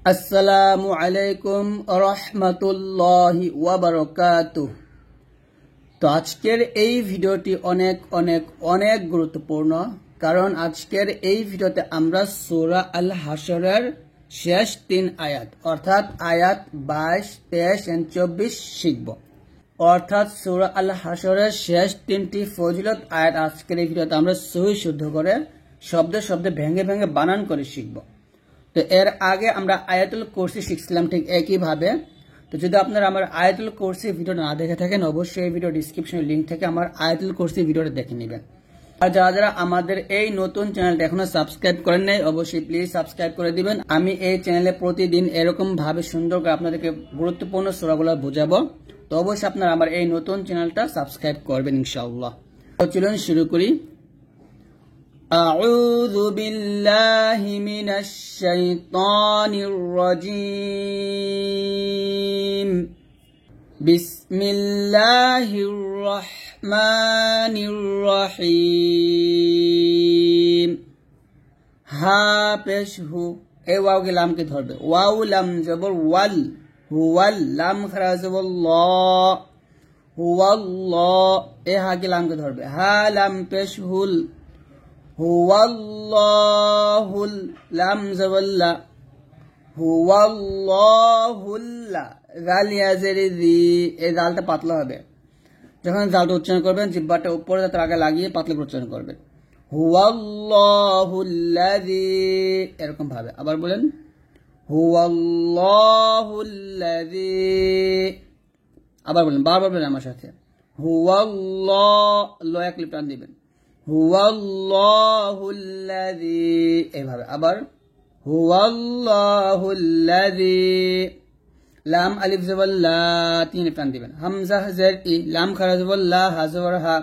আসসালামু আলাইকুম রাহমাতুল্লাহি ওয়া বারাকাতুহু। তো আজকের এই ভিডিওটি অনেক অনেক অনেক গুরুত্বপূর্ণ, কারণ আজকের এই ভিডিওতে আমরা সূরা আল হাশরের শেষ 3 আয়াত অর্থাৎ আয়াত 22, 23 এবং 24 শিখব। অর্থাৎ সূরা আল হাশরের শেষ 3টি ফজিলত আয়াত আজকের এই ভিডিওতে আমরা সহি শুদ্ধ করে শব্দে শব্দে ভেঙে ভেঙে বানান করে শিখব। তো এর আগে আমরা আয়াতুল কুরসি শিখছিলাম ঠিক একইভাবে। তো যদি আপনারা আমার আয়াতুল কুরসি ভিডিও না দেখে থাকেন, অবশ্যই এই ভিডিও ডিসক্রিপশনে লিংক থেকে আমার আয়াতুল কুরসি ভিডিওটা দেখে নেবেন। আর যারা যারা আমাদের এই নতুন চ্যানেলটা এখনো সাবস্ক্রাইব করেন নাই, অবশ্যই প্লিজ সাবস্ক্রাইব করে দিবেন। আমি এই চ্যানেলে প্রতিদিন এরকম ভাবে সুন্দর করে আপনাদেরকে গুরুত্বপূর্ণ সূরাগুলো বোঝাবো। তো অবশ্যই আপনারা আমার এই নতুন চ্যানেলটা সাবস্ক্রাইব করবেন ইনশাআল্লাহ। তো চলুন শুরু করি। أعوذ بالله من الشيطان الرجيم بسم الله الرحمن الرحيم হা পেশ হু, এই ওয়াও কে লাম কে ধরবে, ওয়াও লাম জবর ওয়াল, হুয়াল লাম খারা জবর ল, হুয়াল্লাহ, এ হা কে লাম কে ধরবে, হা লাম পেশ হুল, হুয়াল্লাহুল লাম জাওয়াল্লা, হুয়াল্লাহুল্লা, জাল ইয়াজেরি জি, এই জালটা পাতলা হবে। যখন জালটা উচ্চারণ করবেন জিহ্বাটা উপরে তার আগে লাগিয়ে পাতলা করে উচ্চারণ করবেন। হুয়াল্লাহুল্লাযী, এরকম ভাবে। আবার বলেন হুয়াল্লাহুল্লাযী, আবার বলেন, বারবার বলেন আমার সাথে, হুয়াল্লাহ, ল এক লিপ টান দিবেন, হুয়াল্লাহুল্লাযী, এইভাবে। আবার হুয়াল্লাহুল্লাযী, লাম আলিফ জবর লা, 3 লিপ টান দিবেন, হামজা জের ই, লাম খারা জবর লা, হা জবর হা,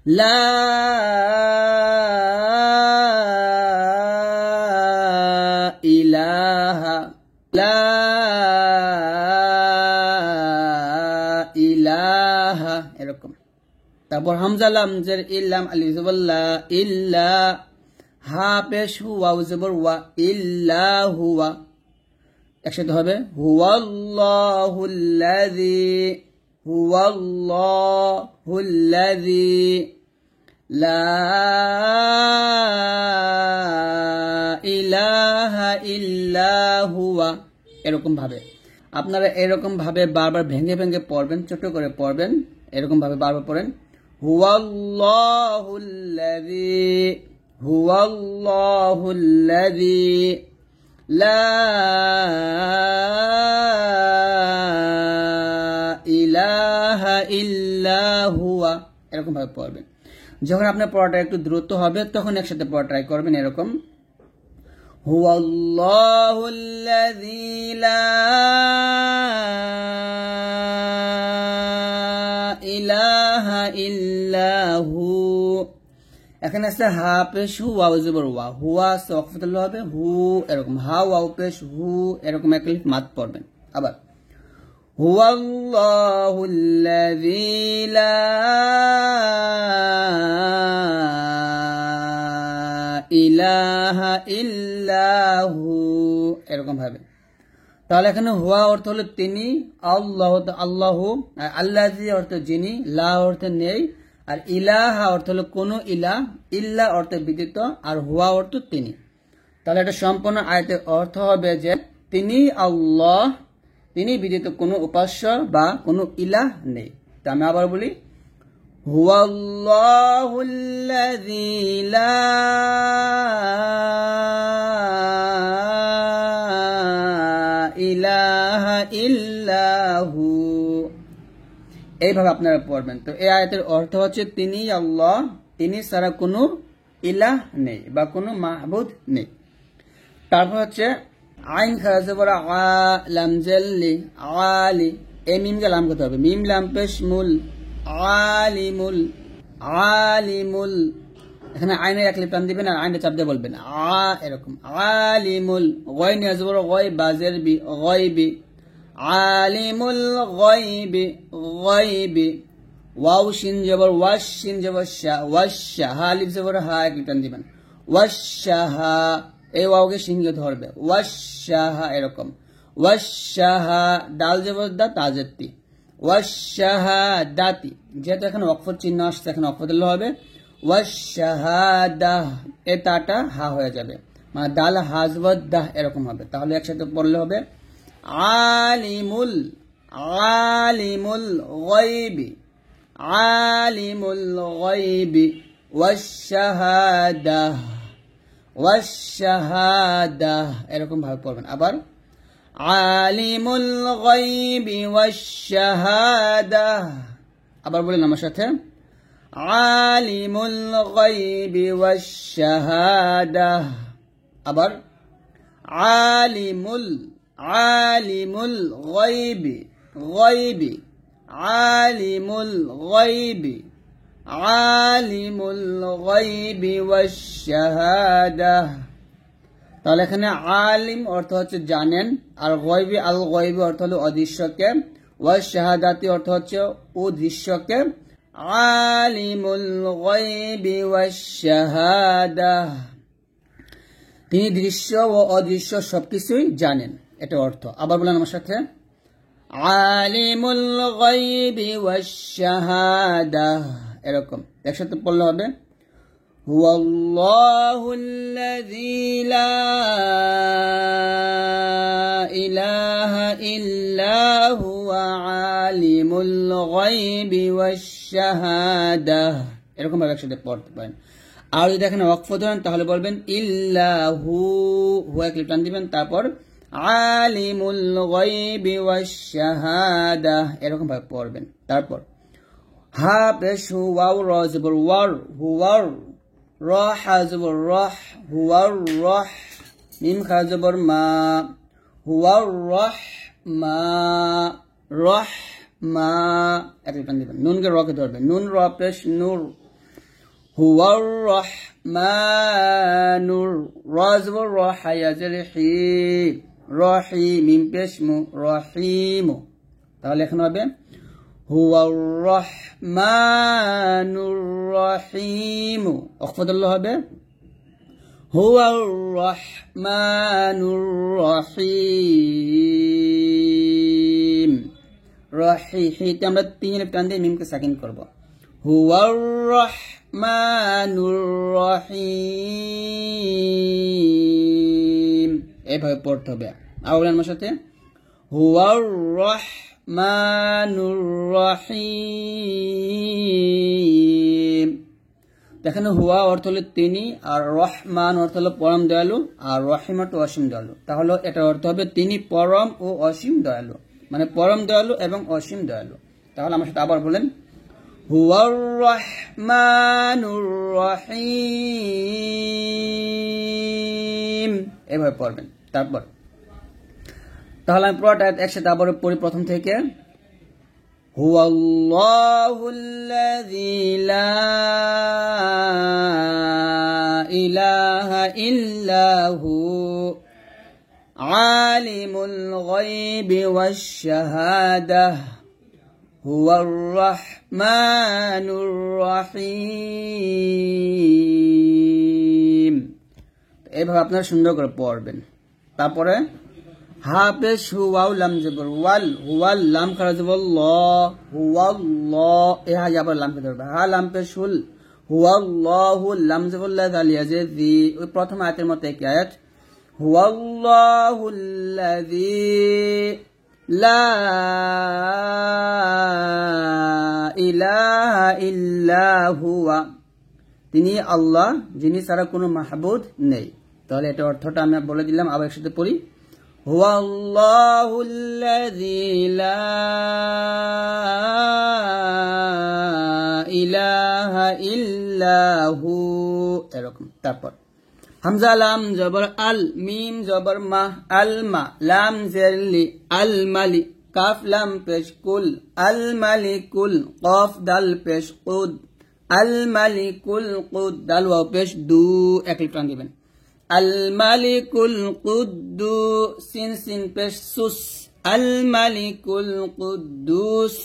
লা ইলাহা, লা ইলাহা, এরকম। তারপর হামজা লাম জের ইল্লাম আলিফ জবর লা, ইল্লা, হা পেশ হু, ওয়াও জবর ওয়া, ইল্লা হুয়া, একসাথে হবে হুয়াল্লাহুল্লাযী, হুয়াল্লাহুল্লাযী, লা ইলাহা ইল্লা হুয়া, এরকম ভাবে। আপনারা এরকম ভাবে বারবার ভেঙে ভেঙে পড়বেন, ছোট করে পড়বেন, এরকম ভাবে বারবার পড়েন, হুয়াল্লাহুল্লাযী, হুয়াল্লাহুল্লাযী, লা ইলাহা ইল্লা হুয়া, এরকম ভাবে পড়বেন। যখন আপনার পড়াটা একটু দ্রুত হবে তখন একসাথে পড়া ট্রাই করবেন, এরকম হুয়াল্লাহুল্লাযী লা ইলাহা ইল্লা হু, এখানে আছে হা পেশ হু, ওয়াও জবর ওয়া, হুয়া ওয়াকফতুল্লাহ হবে, হু, এরকম, হা ওয়াও পেশ হু, এরকম এক লিফ মাদ পড়বেন। আবার হুয়াল্লাহুল্লাযী লা ইলাহা ইল্লা হু, এরকম ভাবে। তাহলে এখানে হুয়া অর্থ হলো তিনি, আল্লাহ আল্লাহু, আল্লাযী অর্থ যিনি, লা অর্থ নেই, আর ইলাহা অর্থ হলো কোন ইলাহ, ইল্লা অর্থ ব্যতীত, আর হুয়া অর্থ তিনি। তাহলে এটা সম্পূর্ণ আয়াতের অর্থ হবে যে তিনি আল্লাহ, তিনি ব্যতীত কোনো উপাস্য বা কোনো ইলাহ নেই। তা আমি আবার বলি, হুয়াল্লাহুল্লাযী লা ইলাহা ইল্লা হু, এইভাবে আপনারা পড়বেন। তো এই আয়াতের অর্থ হচ্ছে তিনি আল্লাহ, তিনি ছাড়া কোনো ইলাহ নেই বা কোনো মাহবুদ নেই। তারপর হচ্ছে আইন খারা জবর আ, লাম জাল্লি, আলি, এই মিমকে লাম করতে হবে, মিম লাম পেশ মুল, আলিমুল, আলিমুল, এখানে আইনের এক লিপ টান দিবেন আর আইনটা চাপ দিয়ে বলবেন আ, এরকম, আলিমুল, গয় নিয়ে জবর গয়, বাজের বি, গয়বি, আলিমুল গয়বি, গয়বি, ওয়াও শিন জবর ওয়াশ, শিন জবর শা, ওয়াশ, হা আলিফ জবর হা, এক লিপ টান দিবেন, ওয়াশ, হা, এই ওয়াওকে সিংহে ধরবে, ওয়াশাহা এরকম, ওয়াশাহা ডাল জবর দা তাজেতি, ওয়াশাহাদাতি, যেহেতু এখানে ওয়াকফ চিহ্ন আসছে এখানে ওয়াকফ দিলে হবে ওয়াশাহাদাহ, এ তাটা হা হয়ে যাবে, মানে দাল হাজওয়াদাহ এরকম হবে। তাহলে একসাথে পড়লে হবে আলিমুল, আলিমুল গায়বি, আলিমুল গায়বি, ওয়াশাহাদাহ, ওয়াশাহাদাহ এরকম ভাবে পড়বেন। আবার আলিমুল গায়বি ওয়াশশাহাদাহ, আবার বলেন আমার সাথে আলিমুল গায়বি ওয়াশশাহাদাহ, আবার আলিমুল, আলিমুল গায়বি, গায়বি, আলিমুল গায়বি, আলিমুল গায়বি ওয়াশশাহাদাহ। তাহলে এখানে আলিম অর্থ হচ্ছে জানেন, আর গায়বি আল গায়বি অর্থ হলো অদৃশ্যকে, ওয়াশশাহাদাতি অর্থ হচ্ছে অদৃশ্যকে। আলিমুল গায়বি ওয়াশশাহাদাহ, তিনি দৃশ্য ও অদৃশ্য সবকিছুই জানেন, এটা অর্থ। আবার বলেন আমার সাথে আলিমুল গায়বি ওয়াশশাহাদাহ এরকম একসাথে পড়লে হবে হুয়াল্লাহুল্লাযী লা ইলাহা ইল্লা হুয়া আলিমুল গায়বি ওয়াশশাহাদাহ, এরকম ভাবে একসাথে পড়তে পারেন। আর যদি এখানে ওয়াকফ ধরেন তাহলে বলবেন ইল্লাহু, হুয়া ক্লিপ টান দিবেন, তারপর আলিমুল গায়বি ওয়াশশাহাদাহ এরকম ভাবে পড়বেন। তারপর হা পেশ হু ওয়াও র জবর ওয়ার, হুয়ার, র হা জবর রহ, হুয়ার রহ, মিম খা জবর মা, হুয়ার রহ মা, রহ মা এক টান দিবেন। নুনকে রকে ধরবেন, নুন র পেশ নূর, হুয়ার রহমানুর, র জবর র হা জের হি, রহি, মিম পেশ মু, রহিমু। তাহলে এখন হবে হুয়ার রহমানুর রহিম, অক্ফদুল্লাহ হবে হুয়ার রহমানুর রহিম, রহি, হিতে আমরা তিন টান দিয়ে মিমকে সাকিন করব, হুয়ার রহমানুর রহিম এভাবে পড়তে হবে। আবার আমার সাথে হুয়ার রহমানুর রহিম। দেখেন হুয়া অর্থ হলো তিনি, আর রহমান অর্থ হলো পরম দয়ালু, আর রহিম অর্থ অসীম দয়ালু। তাহলে এটা অর্থ হবে তিনি পরম ও অসীম দয়ালু, মানে পরম দয়ালু এবং অসীম দয়ালু। তাহলে আমার সাথে আবার বলেন হুয়ার রহমানুর রহিম এভাবে পড়বেন। তারপর তাহলে আমি পুরোটা একসাথে আবার পড়ি প্রথম থেকে। হুয়াল্লাহুল্লাযী লা ইলাহা ইল্লা হু আলিমুল গায়বি ওয়াশ-শাহাদাহ হুয়ার রহমানুর রহিম। এইভাবে আপনারা সুন্দর করে পড়বেন। তারপরে হা পেশ হু ওয়াও লাম জবর ওয়াল, হুয়াল লাম খারা জবর ল, হুয়াল্লাহ, এ হা আবার লামকে ধরবে, হা লাম পেশ হুল, হুয়াল্লাহু লাম জবর লা দালিয়া যে জি, ওই প্রথম আয়াতের মতো একই আয়াত, হুয়াল্লাহুল্লাযী লা ইলাহা ইল্লা হুয়া, তিনি আল্লাহ যিনি ছাড়া কোনো মাহবুদ নেই। তাহলে এটা অর্থটা আমি বলে দিলাম, আবার একসাথে পড়ি হুয়াল্লাহুল্লাযী লা ইলাহা ইল্লা হু এরকম। তারপর হামজা লাম জবর আল, মিম জবর মা, আল মা, লাম জের লি, আল মালি, কাফ লাম পেশ কুল, আল মালিকুল, কফ দাল পেশ কুদ, আল মালিকুল কুদ, দাল ওয়াও পেশ দু, এক টান দিবেন, আল মালিকুল কুদ্দুস, সিন সিন পেশ সুস, আল মালিকুল কুদ্দুস,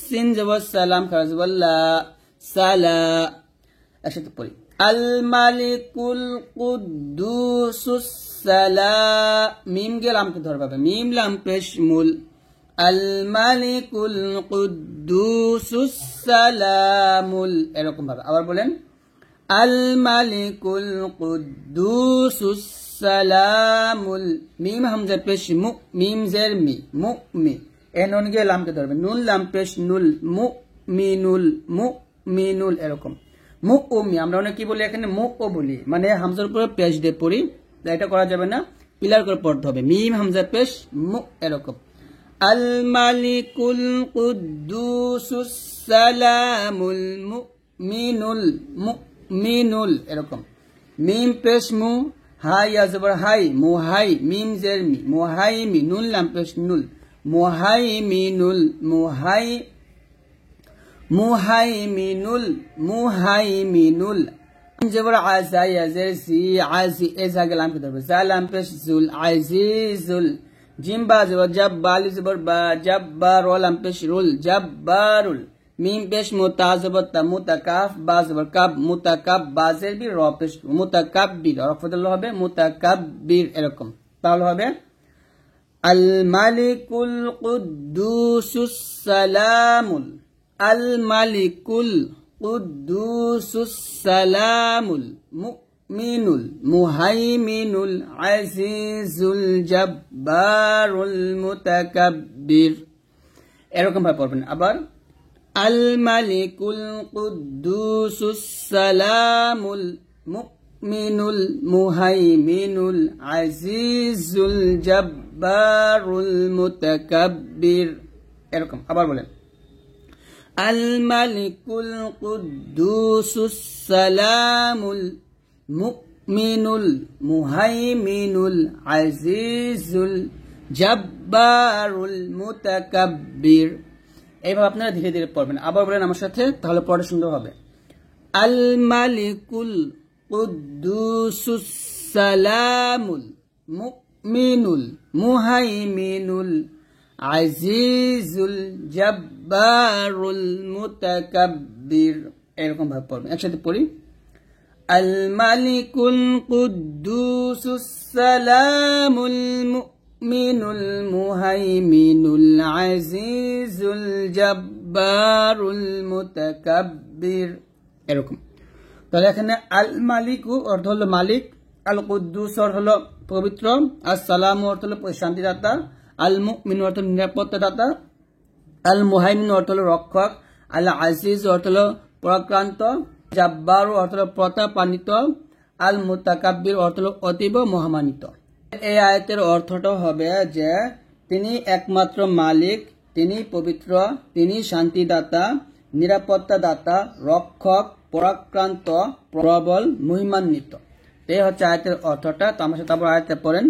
সিন জবর সালাম খারা জবর লা, সালা, একসাথে পড়ি আল মালিকুল কুদ্দুস সালা মিম গে লামকে ধরবে মিম লাম পেশ মূল আল মালিকুল কুদ্দুসুস সালামুল এরকম ভাবে আবার বলেন আল মালিকুল কুদ্দুসুস সালামুল মিম হামজা পেশ মু মিম জের মি মু মি এ নুন গে লামকে ধরবে নুন লাম পেশ নুল মু মিনুল এরকম মু ও মি আমরা অনেক কি বলি এখানে মু ও বলি মানে হামজার উপরে পেশ দিয়ে পড়ি এটা করা যাবে না ক্লিয়ার করে পড়তে হবে মিম হামজা পেশ মু এরকম আল মালিকুল কুদ্দুসুস সালামুল মুমিনুল এরকম মিম পেশ মু হাই আজবর হাই মুহাই মিম জের মি মুহাইমি নুন লাম পেশ নুল মুহাইমিনুল জবর আযা ইয়াজের সি আজি এজা গেলাম কি ধরবে সালাম পেশ জুল আজিজুল জিম বা জবর জাব্বাল জবর বা জাব্বার ওয়ালাম পেশ রুল জাব্বারুল মিম পেশ মুতা জবর তা মুতাকাফ বা জবর কাব মুতাকাব বাজের বি র পেশ মুতাকাব্বির রফদল হবে মুতাকাব্বির এরকম তাহলে হবে আল মালিকুল কুদ্দুসুস সালামুল আল মালিকুল কুদ্দুসুস সালামুল মুমিনুল মুহাইমিনুল আজিজুল জাব্বারুল মুতাকাব্বির এরকম ভাবে পড়বেন আবার আল মালিকুল কুদ্দুসুস সালামুল মুমিনুল মুহাইমিনুল আজিজুল জাব্বারুল মুতাকাব্বির এরকম আবার বলেন আল মালিকুল কুদ্দুসুস সালামুল মুমিনুল মুহাইমিনুল আজিজুল জাব্বারুল মুতাকাব্বির এইভাবে আপনারা ধীরে ধীরে পড়বেন আবার বলেন আমার সাথে তাহলে পড়া সুন্দর হবে আল মালিকুল কুদ্দুসুস সালামুল মুমিনুল মুহাইমিনুল আজিজুল জাব্বারুল মুতাকাব্বির এরকম ভাবে পড়বেন একসাথে পড়ি আল মালিকুল কুদ্দুসুস সালামুল মুমিনুল মুহাইমিনুল আজিজুল জাব্বারুল মুতাকাব্বির এরকম তাহলে এখানে আল মালিকু অর্থ হলো মালিক আল কুদ্দুস অর্থ হলো পবিত্র আসসালামু অর্থ হলো শান্তিদাতা আল মুমিন অর্থ নিরাপত্তা দাতা আল মুহাইমিন অর্থ হলো রক্ষক আল আজিজ অর্থ হলো পরাক্রান্ত জাব্বার অর্থ হলো প্রতাপান্বিত আল মুতাকাব্বির অর্থ হলো অতীব মহামান্বিত এই আয়াতের অর্থটা হবে যে তিনি একমাত্র মালিক তিনি পবিত্র তিনি শান্তিদাতা নিরাপত্তা দাতা রক্ষক পরাক্রান্ত প্রবল মহিমান্বিত এই হচ্ছে আয়াতের অর্থটা তো আমার সাথে আবার আয়াতে পড়েন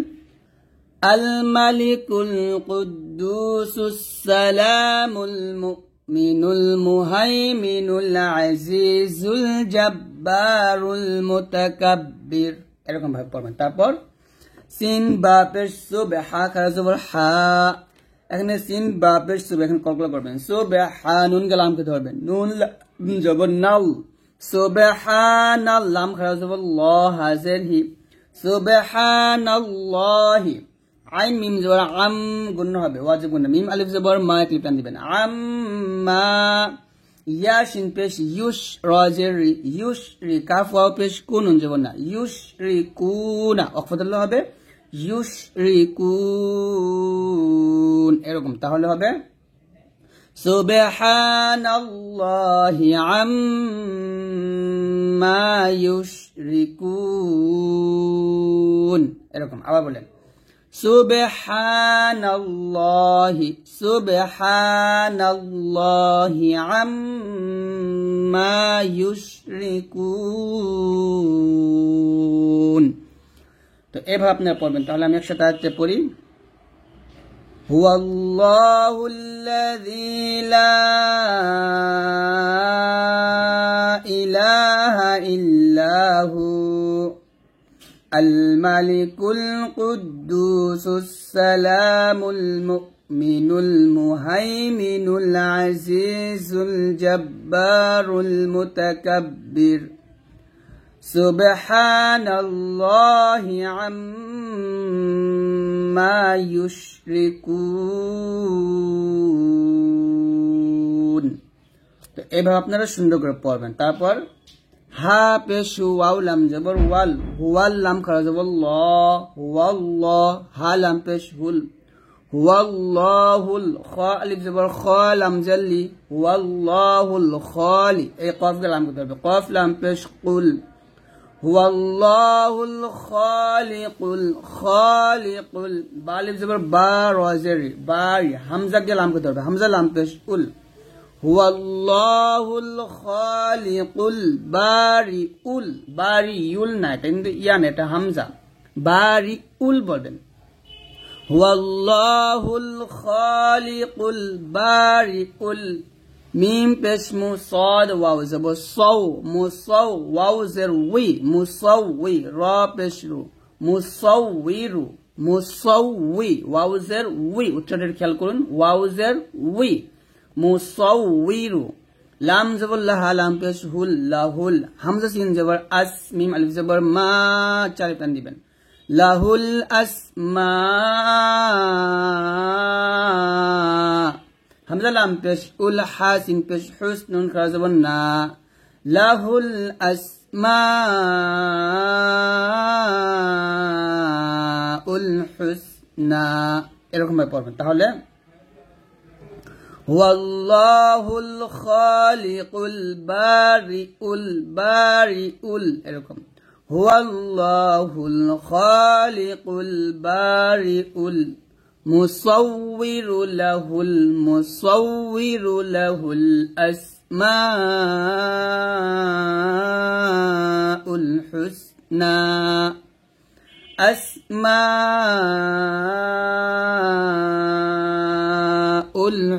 আল মালিকুল কুদ্দুসুস সালামুল মুমিনুল মুহাইমিনুল আজিজুল জাব্বারুল মুতাকাব্বির এরকম ভাবে পড়বেন তারপর সিন বা পেশ সুবহা খারা জবর হা এখানে সিন বা পেশ সুব এখানে কলকলা করবেন সুবহা নুন গালামকে ধরবেন নুন জবর নাল সুবহানাল লাম খারা জবর ল হাজের হি সুবহানাল্লাহি আইন মিম জবর আম গুণ হবে ওয়াজিব গুণ মিম আলিফ জবর মা ক্লিপ টান দিবেন আম্মা ইয়া শিন পেশ ইউশ রাজের ইউশ রি কাফ ওয়াও পেশ কুন জবর না ইউশ রি কুনা অফদল হবে ইউশ রি কুন এরকম তাহলে হবে সুবহানাল্লাহি আম্মা ইউশরিকুন এরকম আবার বলেন সুবহানাল্লাহি আম্মা ইউশরিকুন তো এভাবে আপনারা পড়বেন তাহলে আমি একসাথে আয়াতটা পড়ি হুয়াল্লাহুল্লাযী লা ইলাহা ইল্লাহু আল মালিকুল কুদ্দুসুস সালামুল মুমিনুল মুহাইমিনুল আজিজুল জাব্বারুল মুতাকাব্বির সুবহানাল্লাহি আম্মা ইউশরিকুন। তো এভাবে আপনারা সুন্দর করে পড়বেন। তারপর হা পেশ ওয়াও লাম জবর ওয়াল, হুয়াল লাম খারা জবর ল, হুয়াল্লাহ, হা লাম পেশ হুল, হুয়াল্লাহুল, খ আলিফ জবর খ লাম জাল্লি, হুয়াল্লাহুল খালি, এই কফ কে লাম করতে হবে, কফ লাম পেশ কুল, হুয়াল্লাহুল খালিকুল, খালিকুল, বা আলিফ জবর বা রাজের বারি, হামজা কে লাম করতে হবে, হামজা লাম পেশ উল, হুয়াল্লাহুল খালিকুল বারিউল, বারিউল না, এটা কিন্তু ইয়ান, এটা হামজা, বারিউল বলবেন। হুয়াল্লাহুল খালিকুল বারিউল, মিম পেশ মু সাদ ওয়াও জবর সাউ, মুসাউ ওয়াও জের উই, মুসাউই, রা পেশ রু, মুসাউইরু, মুসাউই ওয়াও জের উই, উচ্চারণের খেয়াল করুন, ওয়াও জের উই, মুসাউইরু, লাম জবর লাহা লাম পেশ হুল, লাহুল, হামজা সিন জবর আস, মিম আলিফ জবর মা, চার টান দিবেন, লাহুল আসমা, হামজা লাম পেশ উল, হা সিন পেশ হুস, নুন খারা জবর না, লাহুল আসমা উল হুসনা, এরকম ভাবে পড়বেন। তাহলে হুয়াল্লাহুল খালিকুল বারিউল, বারিউল, এরকম, হুয়াল্লাহুল খালিকুল বারিউল, মুসাউবিরু লাহুল, মুসাউবিরু লাহুল আসমাউল হুসনা, আসমাউল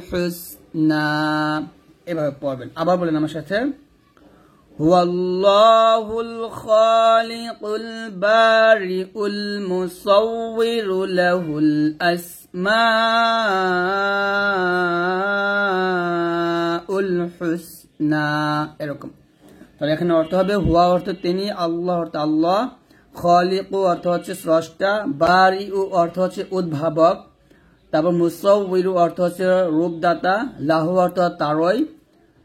হুসনা, এভাবে পড়বেন। আবার বলেন আমার সাথে, হুয়াল্লাহুল খালিকুল বারিউল মুসাউবিরু লাহুল আসমাউল হুসনা, এরকম। তাহলে এখানে অর্থ হবে হুয়া অর্থ তিনি, আল্লাহ অর্থ আল্লাহ, খালিকু অর্থ হচ্ছে স্রষ্টা, বারিউ অর্থ হচ্ছে উদ্ভাবক, তারপর মুসাউবিরু অর্থ হচ্ছে রূপদাতা, লাহু অর্থ তারই,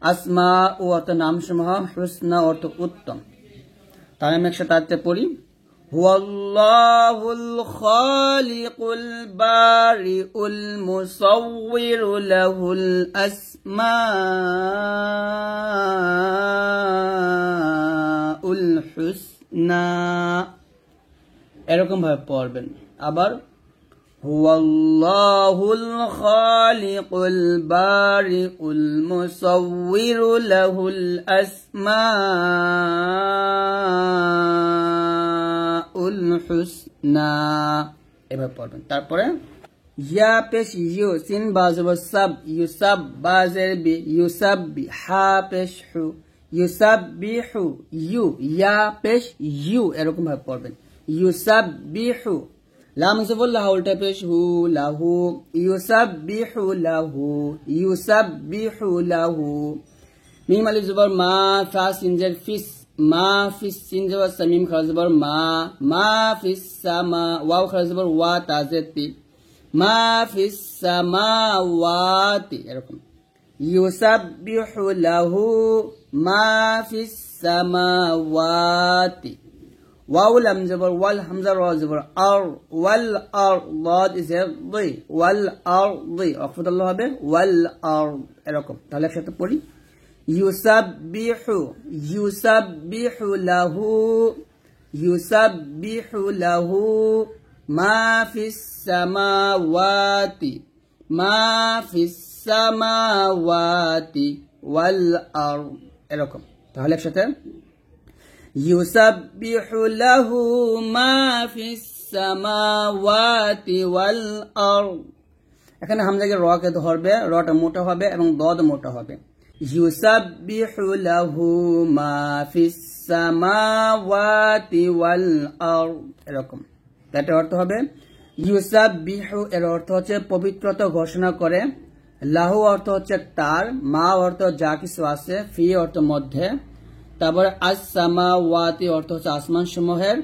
আসমা ও অর্থ নামসমূহ, হুসনা অর্থ উত্তম। তাহলে আমি একসাথে পড়ি, হুয়াল্লাহুল খালিকুল বারিউল মুসাউবিরু লাহুল আসমাউল হুসনা, এরকম ভাবে পড়বেন। আবার হুয়াল্লাহুল খালিকুল বারিউল মুসাউবিরু লাহুল আসমাউল হুসনা, এভাবে পড়বেন। তারপরে ইয়া পেশ ইউ, সিন বা জবর সাব, ইউসাব বা জের বি, ইউসাব্বি, হা পেশ হু, ইউসাব্বিহু, ইউ, ইয়া পেশ ইউ, এরকম ভাবে পড়বেন, ইউসাব্বিহু, লাম জবর লাহা উল্টা পেশ হু, লাহু, ইউসাব্বিহু লাহু, ইউসাব্বিহু লাহু, মিম আলিফ জবর মা, ফা সিন জের ফিস, মা ফিস, সিন জবর সামিম খারা জবর মা ফিস সামা, ওয়াও খারা জবর ওয়া, তাজের তি, মা ফিস সামাওয়াতি, এরকম, ইউসাব্বিহু লাহু মা ফিস সামাওয়াতি, ওয়াও লাম জবর ওয়াল, হামজা রা জবর আর, ওয়াল আর, লাদ ইজের দি, ওয়াল আর দি, অক্ফুদাল্লাহ হবে ওয়াল আর, এরকম। তাহলে একসাথে পড়ি, ইউসাব্বিহু, ইউসাব্বিহু লাহু, ইউসাব্বিহু লাহু মা ফিস সামাওয়াতি, মা ফিস সামাওয়াতি ওয়াল আর, এরকম। তাহলে একসাথে ইউসাব্বিহু লাহু মা ফিস সামাওয়াতি ওয়াল আরদ, এখানে হামজাকে র কে ধরবে, রটা মোটা হবে এবং দদ মোটা হবে, ইউসাব্বিহু লাহু মা ফিস সামাওয়াতি ওয়াল আরদ, এরকম। তার অর্থ হবে ইউসাব্বিহু, এর অর্থ হচ্ছে পবিত্রতা ঘোষণা করে, লাহু অর্থ হচ্ছে তার, মা অর্থ যা কিছু আছে, ফি অর্থ মধ্যে, তারপরে আস-সামাওয়াতি অর্থ হচ্ছে আসমান সমূহের,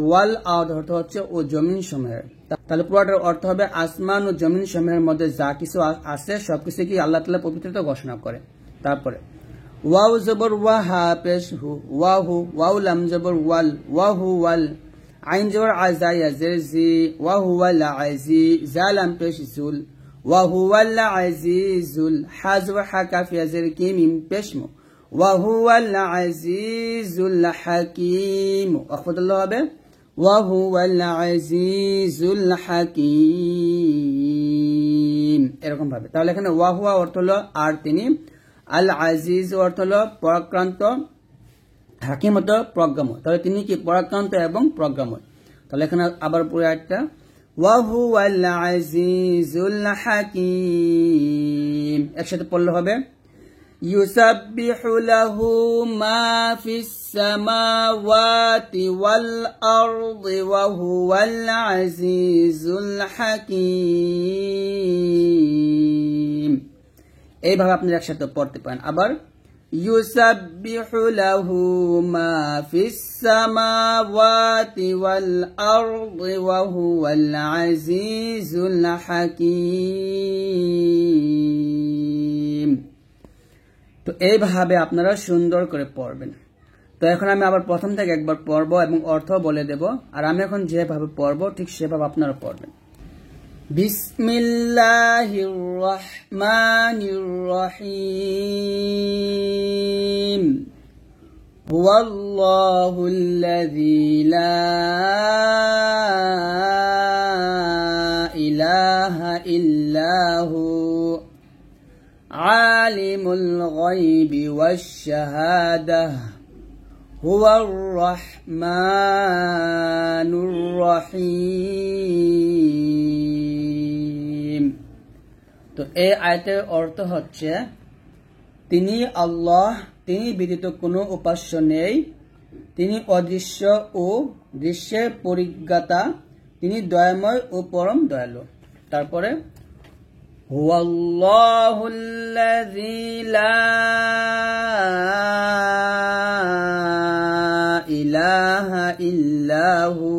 ওয়াল আরদ অর্থ হচ্ছে ও জমিন সমূহের। তাহলে পুরোটার অর্থ হবে আসমান ও জমিন সমূহের মধ্যে যা কিছু আছে সবকিছু কি আল্লাহ তাআলা পবিত্রতা ঘোষণা করে। তারপরে ওয়াও জবর ওয়া হা পেশ হু, ওয়াহু, ওয়াও লাম জবর ওয়াল, ওয়াহু ওয়াল, আইন জবর আজা ইয়াজের জি, ওয়াহু ওয়াল আইজি, জালাম পেশ জুল, ওয়াহু ওয়াল আজিজুল, হা জবর হা কাফ ইয়াজের কি মিম পেশ মু, ওয়াহু ওয়াল আজিজুল হাকিম, আখফাদুল্লাহ হবে ওয়াহু ওয়াল আজিজুল হাকিম, এরকম ভাবে। তাহলে এখানে ওয়াহুয়া অর্থ হলো আর তিনি, আল আজিজ অর্থ হলো পরাক্রান্ত, হাকিম অর্থ প্রজ্ঞাময়। তাহলে তিনি কি পরাক্রান্ত এবং প্রজ্ঞাময়। তাহলে এখানে আবার পুরো একটা ওয়াহু আল আজিজুল হাকিম, একসাথে পড়লে হবে ইউসাব্বিহু লাহু মা ফিস সামাওয়াতি ওয়াল আরদি ওয়া হুয়াল আজিজুল হাকিম। এইভাবে আপনি একসাথে পড়তে পারেন। আবার ইউসাব্বিহু লাহু মা ফিস সামাওয়াতি ওয়াল আরদি ওয়া হুয়াল আজিজুল হাকিম। তো এইভাবে আপনারা সুন্দর করে পড়বেন। তো এখন আমি আবার প্রথম থেকে একবার পড়বো এবং অর্থ বলে দেব, আর আমি এখন যেভাবে পড়বো ঠিক সেভাবে আপনারা পড়বেন। বিসমিল্লাহির রহমানির রহিম। হুয়াল্লাহুল্লাযী লা ইলাহা ইল্লাহু আলিমুল গায়বি ওয়াশ শাহাদাহ হুয়ার রহমানুর রহিম। তো এই আয়াতের অর্থ হচ্ছে তিনি আল্লাহ, তিনি ব্যতীত কোনো উপাস্য নেই, তিনি অদৃশ্য ও দৃশ্যের পরিজ্ঞাতা, তিনি দয়াময় ও পরম দয়ালু। তারপরে হুয়াল্লাহুল্লাযী লা ইলাহা ইল্লাহু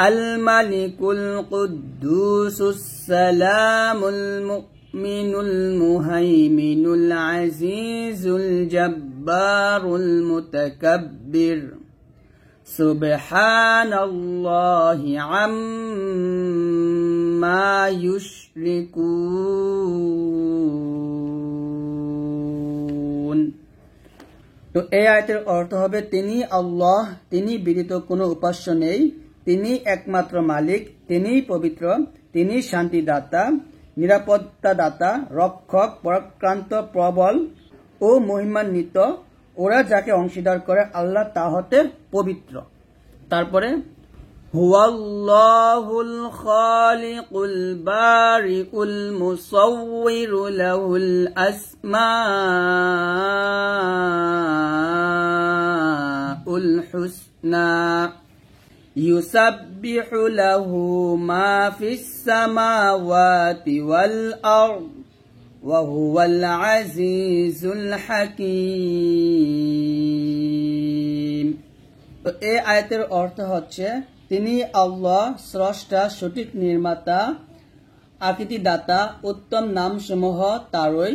আল মালিকুল কুদ্দুসুস সালামুল মুমিনুল মুহাইমিনুল আজিজুল জব্বারুল মুতাকাব্বির সুবহানাল্লাহি আম্মা ইউশরিকুন। তো এই আয়াতের অর্থ হবে তিনি আল্লাহ, তিনি ব্যতীত কোনো উপাস্য নেই, তিনি একমাত্র মালিক, তিনি পবিত্র, তিনি শান্তিদাতা, নিরাপত্তাদাতা, রক্ষক, পরাক্রান্ত, প্রবল ও মহিমান্বিত। ওরা যাকে অংশীদার করে আল্লাহ তা হতে পবিত্র। তারপরে হুয়াল্লাহুল খালিকুল বারিউল মুসাউউইরু লাহুল আসমাউল হুসনা ইউসাব্বিহু লাহু মা ফিস সামাওয়াতি ওয়াল আরদ ওয়া হুয়াল আজিজুল হাকীম। তো এই আয়াতের অর্থ হচ্ছে তিনি আল্লাহ, স্রষ্টা, সঠিক নির্মাতা, আকৃতিদাতা, উত্তম নামসমূহ তারই,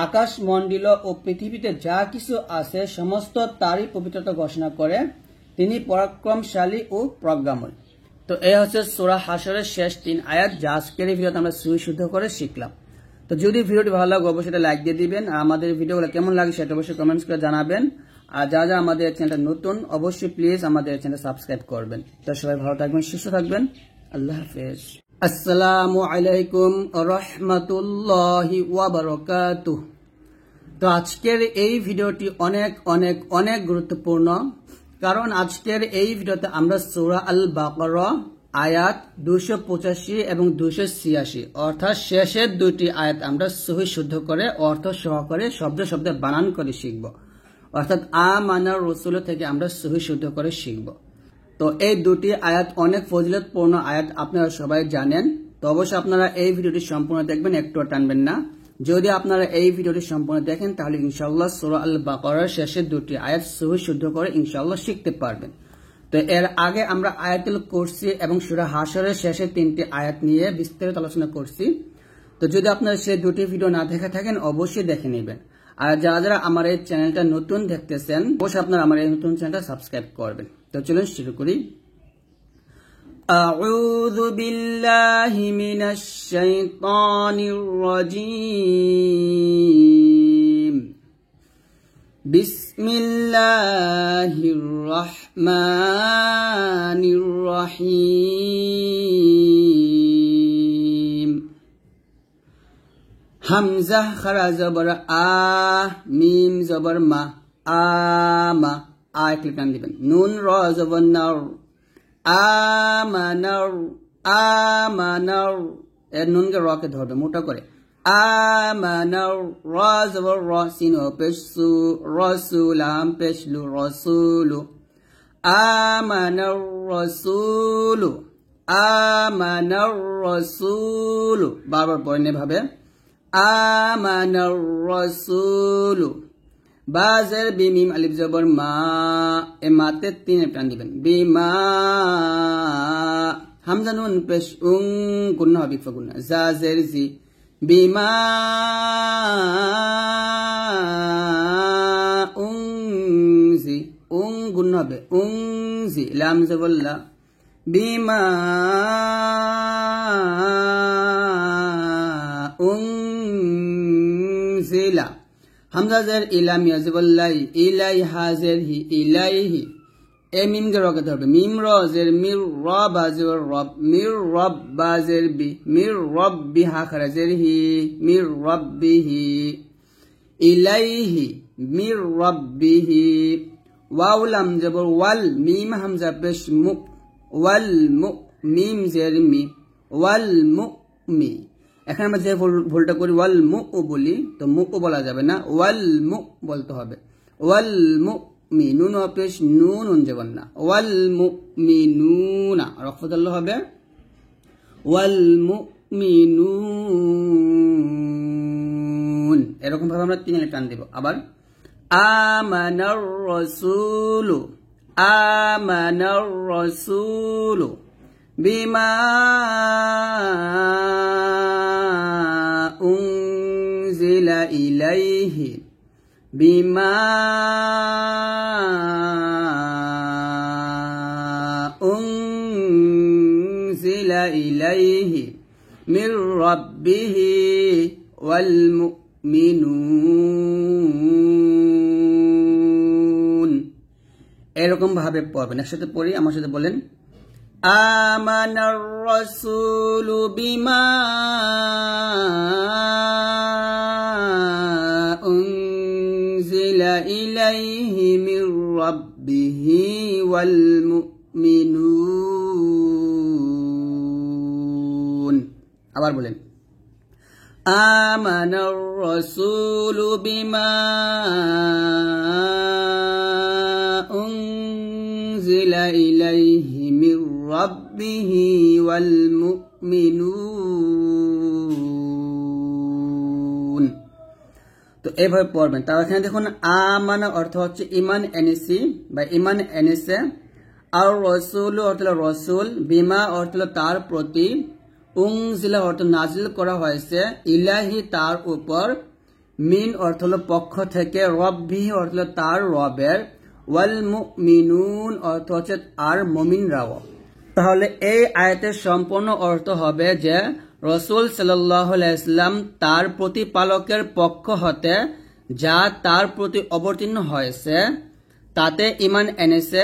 আকাশমণ্ডল ও পৃথিবীতে যা কিছু আছে সমস্ত তারই পবিত্রতা ঘোষণা করে, তিনি পরাক্রমশালী ও প্রজ্ঞাময়। তো এই হচ্ছে সূরা হাশরের শেষ 3 আয়াত, যা আজকের এই ভিডিওতে আমরা সুশুদ্ধ করে শিখলাম। তো যদি ভিডিওটি ভালো লাগে অবশ্যই লাইক দিয়ে দিবেন, আর আমাদের ভিডিওগুলো কেমন লাগে সেটা অবশ্যই কমেন্টস করে জানাবেন। আর যারা আমাদের চ্যানেলটা নতুন অবশ্যই প্লিজ আমাদের চ্যানেল সাবস্ক্রাইব করবেন। তো সবাই ভালো থাকবেন, সুস্থ থাকবেন, আল্লাহ হাফেজ। আসসালামু আলাইকুম রাহমাতুল্লাহি ওয়া বারাকাতুহু। তো আজকের এই ভিডিওটি অনেক অনেক অনেক গুরুত্বপূর্ণ, কারণ আজকের এই ভিডিওতে আমরা সূরা আল বাকারা আয়াত 285 এবং 286 অর্থাৎ শেষের দুটি আয়াত আমরা সহি শুদ্ধ করে অর্থ সহকারে শব্দ শব্দে বানান করে শিখব। অর্থাৎ আমানার রাসূল থেকে আমরা সহি শুদ্ধ করে শিখব। তো এই দুটি আয়াত অনেক ফজিলতপূর্ণ আয়াত, আপনারা সবাই জানেন। তো অবশ্যই আপনারা এই ভিডিওটি সম্পূর্ণ দেখবেন, একটু টানবেন না। যদি আপনারা এই ভিডিওটি সম্পূর্ণ দেখেন তাহলে ইনশাআল্লাহ সূরা আল বাকারার শেষের দুটি আয়াত সহি শুদ্ধ করে ইনশাআল্লাহ শিখতে পারবেন। তো এর আগে আমরা আয়াতুল কুরসি এবং সূরা হাশরের শেষের 3টি আয়াত নিয়ে বিস্তারিত আলোচনা করছি। তো যদি আপনারা সেই দুটি ভিডিও না দেখে থাকেন অবশ্যই দেখে নেবেন। আর যারা যারা আমার এই চ্যানেলটা নতুন দেখতেছেন অবশ্যই আপনারা আমার এই নতুন চ্যানেলটা সাবস্ক্রাইব করবেন। তো চলুন শুরু করি। আউযু বিল্লাহি মিনাশ শাইতানির রাজীম। বিসমিল্লাহির রহমানির রহিম। হামজা খারা জবর আ, মিম জবর মা, আমা, আ ক্লিক টান দিবেন। নুন র জবর নার, আমানার, আমানার, এর নুনকে রকে ধরবে মোটা করে। আমানার, র জবর র, সিন ও পেশ সু, রসুলাম পেশ লু, রসুলু। আমানার রসুলু, আমানার রসুলু, বারবার পড়েন এভাবে। আমানার রাসূলু। বাজের বিমিম আলিফ জবর মা, এ মাতে 3 টান দিবেন। বিমা, হামজা নুন পেশ উং, গুণ হবে গুণ। জাজের জি, বিমা উংজি, উং গুণ হবে উংজি। লাম জবর লা, বিমা উংজিলা। হামজা জের ইলা মিয়াজিবুল্লাহ, ইলাই হাজের হি, ইলাইহি। এ মিম কে রকে ধরবে। মিম র জের মির, র বাজের রব, মির রব বাজের বি, মির রব্বি হা খারাজের হি, মির রব্বিহি। ইলাইহি, মির রব্বিহি। ওয়াও লাম জবর ওয়াল, মিম হামজা পেশ মুক, ওয়াল মু, মিম জের মি, ওয়াল মু মি। এখানে আমরা যে ভুলটা করি ওয়াল মু বলি, তো মু বলা যাবে না, ওয়াল মু বলতে হবে। ওয়াল মু মি, নুন পেশ নুন যাবেন না, ওয়াল মু মি নুনা রফদল্ল হবে। ওয়াল মু মি নুন, এরকম ভাবে আমরা 3 টান দেব। আবার আমানার রাসূলু, আমানার রাসূলু বিমা উনজিলা ইলাইহি, বিমা উনজিলা ইলাইহি মির রাব্বিহি ওয়াল মুমিনুন। এরকম ভাবে পড়বেন। একসাথে পড়ি, আমার সাথে বলেন। আমানার রাসূলু বিমা উনজিলা ইলাইহি মির রাব্বিহি ওয়াল মুমিনুন। আবার বলেন। আমানার রাসূলু বিমা উনজিলা ইলাইহি মির রাব্বিহি ওয়াল মুমিনুন। তো এভাবে পড়বেন। তাও এখানে দেখুন আমানা অর্থ হচ্ছে ইমান এনেছি বা ইমান এনেছে, আর রাসূল অর্থ হলো রাসূল, বিমা অর্থ হলো তার প্রতি, উনজিলা অর্থ নাজিল করা হয়েছে, ইলাহি তার উপর, মিন অর্থ হলো পক্ষ থেকে, রব্বিহি অর্থ হলো তার রবের, ওয়াল মুমিনুন অর্থ হচ্ছে আর মুমিনরাও। তাহলে এই আয়াতের সম্পূর্ণ অর্থ হবে যে রাসূল সাল্লাল্লাহু আলাইহি ওয়াসাল্লাম তার প্রতিপালকের পক্ষ হতে যা তার প্রতি অবতীর্ণ হয়েছে তাতে ঈমান এনেছে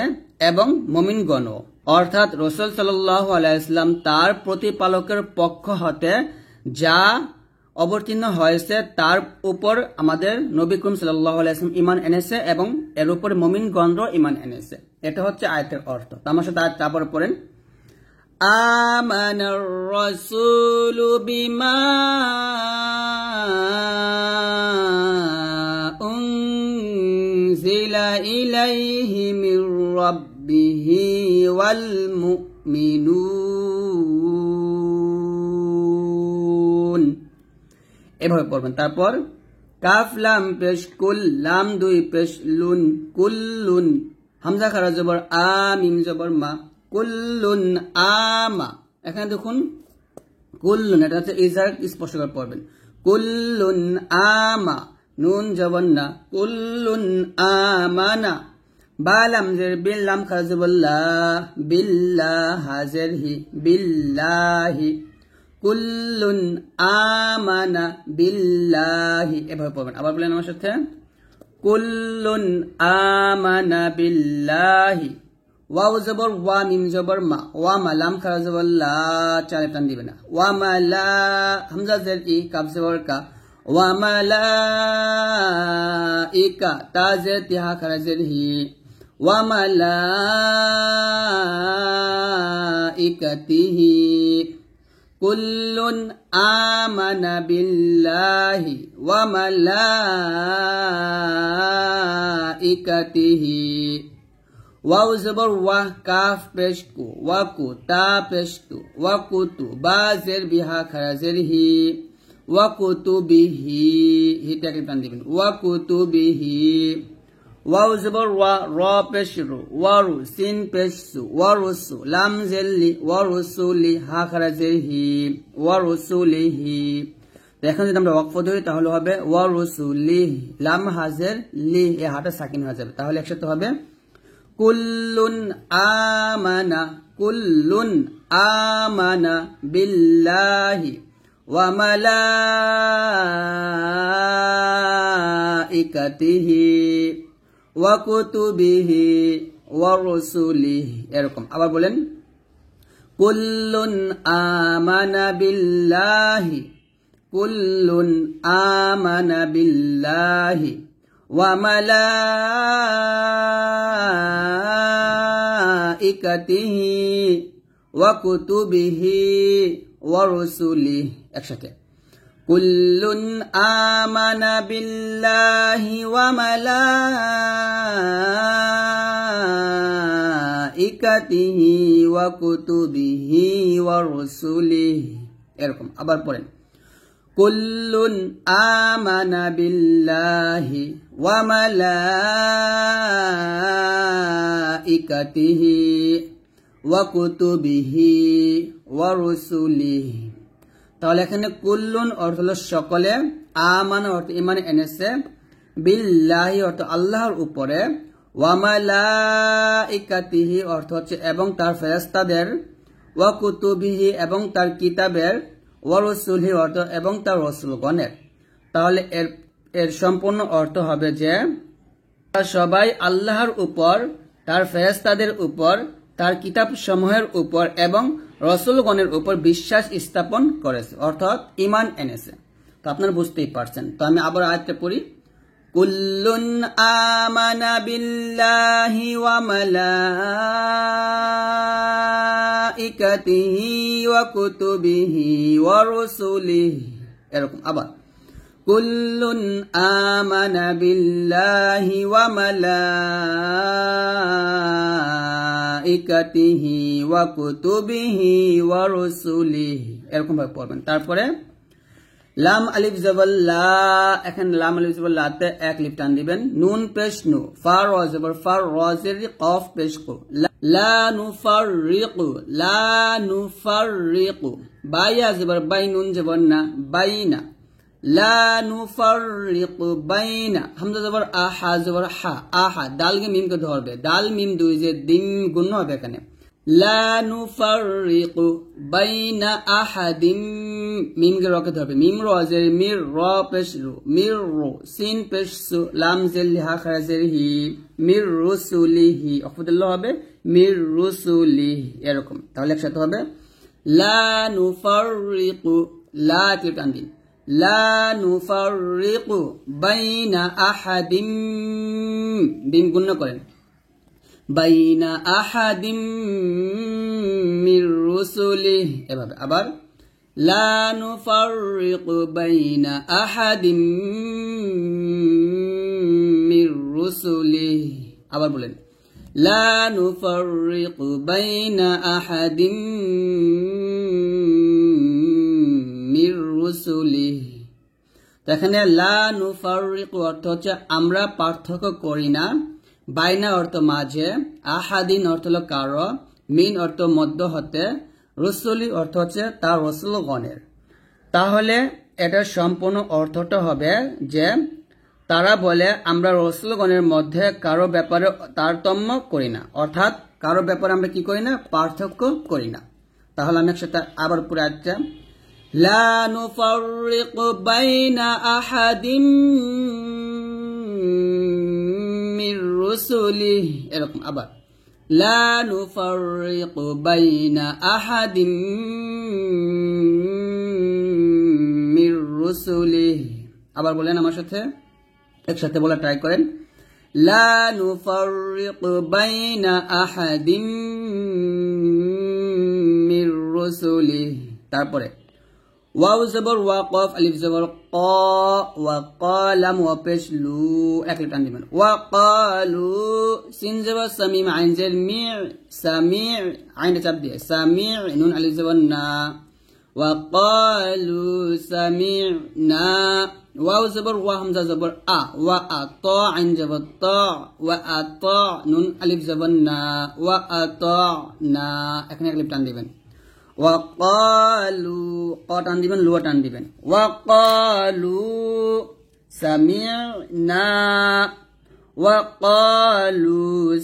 এবং মুমিনগণও, অর্থাৎ রাসূল সাল্লাল্লাহু আলাইহি ওয়াসাল্লাম তার প্রতিপালকের পক্ষ হতে যা অবতীর্ণ হয়েছে তার উপর আমাদের নবী করিম সাল্লাল্লাহু আলাইহি ওয়াসাল্লাম ঈমান এনেছে এবং এর উপর মুমিনগণও ঈমান এনেছে। এটা হচ্ছে আয়াতের অর্থ। আমার সাথে আয়াত তারপর পড়েন। আমানার রাসূলু বিমা উনজিলা ইলাইহি মির রাব্বিহি ওয়াল মুমিনুন। এভাবে পড়বেন। তারপর কাফ লাম পেশ কুল, লাম দুই পেশ লুন, কুল্লুন, হামজা খারা জবর আ, মিম জবর মা, কুল্লুন আমা। এখানে দেখুন কুল্লুন, এটা হচ্ছে ইজার স্পষ্ট করে পড়বেন, কুল্লুন আমা, নুন জবর না, কুল্লুন আমানা। বা লাম জের বিল, লাম খারা জবর লা, বিল্লাহ হাজের হি, বিল্লাহি, কুল্লুন আমানা বিল্লাহি। এভাবে পড়বেন। আবার বলেন আমার সাথে, কুল্লুন আমানা বিল্লাহি। ওয়াও জবর ওয়া, মিম জবর মা, ওয়া মা, লাম খারা জবর লা, চারে টান দিবে না, ওয়া মা লা, হামজা জের ই, কাফ জবর কা, ওয়া মা লা ইকা, তা জের তি, হা খারা জের হি, ওয়া মা লা ইকাতিহি। কুল্লুন আমানা বিল্লাহি ওয়া মালাইকাতিহি। ওয়াও জবর ওয়া, কাফ পেশ কু, ওয়াকু, তা পেশ তু, ওয়াকুতু, বা জের বিহা খারা জের হি, ওয়াকুতুবিহি, হিটাকে টান দিবেন, ওয়াকুতুবিহি। ওয়াও জবর ওয়া, র পেশ রু, ওয়ারু, সিন পেশ সু, ওয়ারুসু, লাম জেল্লি, ওয়ারুসুলি, হা খারা জের হি, ওয়ারুসুলিহি। এখন যদি আমরা ওয়াকফ ধরি তাহলে হবে ওয়ারুসুলি, লাম হাজের লি, এ হাটা সাকিন হয়ে যাবে, তাহলে একসাথে হবে কুল্লুন আমানা, কুল্লুন আমানা বিল্লাহি ওয়া মালাইকাতিহি ওয়া কুতুবিহি ওয়া রুসুলিহি। এরকম। আবার বলেন, কুল্লুন আমানা বিল্লাহি, কুল্লুন আমানা বিল্লাহি ওয়া মালাইকাতিহি ওয়া কুতুবিহি ওয়া রুসুলিহি। একসাথে, কুল্লুন আমানা বিল্লাহি ওয়া মালাইকাতিহি ওয়া কুতুবিহি ওয়া রুসুলিহি। এরকম। আবার পড়েন, কুল্লুন আমানা বিল্লাহি ওয়া মালাইকাতিহি ওয়া কুতুবিহি ওয়া রুসুলিহি। তাহলে এখানে কুল্লুন অর্থ হলো সকলে, আমানা অর্থ ইমানে এনেছে, বিল্লাহি অর্থ আল্লাহর উপরে, ওয়া মালাইকাতিহি অর্থ হচ্ছে এবং তার ফেরেশতাদের, ওয়া কুতুবিহি এবং তার কিতাবের, ওয়া রুসুলিহি অর্থ এবং তার রাসূলগণের। তাহলে এর সম্পূর্ণ অর্থ হবে যে সবাই আল্লাহর উপর, তার ফেরেশতাদের উপর, তার কিতাব সমূহের উপর এবং রাসূলগণের উপর বিশ্বাস স্থাপন করেছে, অর্থাৎ ঈমান এনেছে। তো আপনারা বুঝতেই পারছেন। তো আমি আবার আয়াতটা পড়ি, কুল্লুন আমানা বিল্লাহি ওয়া মালাইকাতিহি ওয়া কুতুবিহি ওয়া রুসুলিহি। এরকম। আবার কুল্লুন আমানা বিল্লাহি ওয়া মালাইকাতিহি ওয়া কুতুবিহি ওয়া রুসুলিহি। এরকম ভাবে পড়বেন। তারপরে লাম আলিফ জবর লা, এখানে লাম আলিফ জবর লাতে এক লিফ টান দিবেন, নুন পেশ নু, ফার র জবর ফার, র জের কফ পেশ কু, লা নুফাররিকু, লা নুফাররিকু, বাইয়া জবর বাই, নুন জবর না, বাইনা, লা নুফাররিকু বাইনা, হামজা জবর আহা, জবর হা, আহা, দালকে মিমকে ধরবে, দাল মিম দুই যে দিন গুণ হবে এখানে, লা নুফাররিকু বাইনা আহাদিম, মিমকে রকে ধরবে, মিম রজের মির, র পেশ রু, মির রু, সিন পেশ সু, লাম জেল হা খারা জের হি, মির রুসুলিহি, অফদুল্লাহ হবে মির রুসুলিহি। এরকম। তাহলে একসাথে হবে লা নুফাররিকু, লা কে টান দিন, লা নুফাররিকু বাইনা আহাদিম, দিন গুণ করেন, বাইনা আহাদিম মির রুসুলিহি। এভাবে। আবার লা নুফাররিকু বাইনা আহাদিম মির রুসুলিহি। আবার বলেন, লা নুফাররিকু বাইনা আহাদিম মির রুসুলিহি। এখানে লা নুফাররিকু অর্থ হচ্ছে আমরা পার্থক্য করি না, বাইনা অর্থ মাঝে, আহাদিন অর্থ হলো কারো, মিন অর্থ মধ্য হতে, রসুলি অর্থ হচ্ছে তার রসুলগণের। তাহলে এটার সম্পূর্ণ অর্থটা হবে যে তারা বলে আমরা রসুলগণের মধ্যে কারো ব্যাপারে তারতম্য করি না, অর্থাৎ কারো ব্যাপারে আমরা কি করি না, পার্থক্য করি না। তাহলে আমি একসাথে আবার পুরো আয়াতটা, লা নুফাররিকু বাইনা আহাদিম মির রুসুলিহি, এরকম আবার লা নুফাররিকু বাইনা আহাদিম মির রুসুলিহি। আবার বলেন আমার সাথে, একসাথে বলা ট্রাই করেন, লা নুফাররিকু বাইনা আহাদিম মির রুসুলিহি। তারপরে ওয়াও জবর ওয়া কফ আলিফ জবর ক ওয়া কালাম ওয়া পেশ লু, এক টান দিবেন, ওয়া কালু সিন জবর সামিম আইন জের মি সামি আইন চাপ দিয়ে সামি নুন আলিফ জবর না, ওয়া কালু সামি'না ওয়াও জবর ওয়া হামজা জবর আ ওয়া আতা আইন জবর তা ওয়া আতা নুন আলিফ জবর না ওয়া আতা না, এখানে এক টান দিবেন, ওয়াকালু ক টান দিবেন, লু টান দিবেন, ওয়াকালু সামি'না ওয়াকালু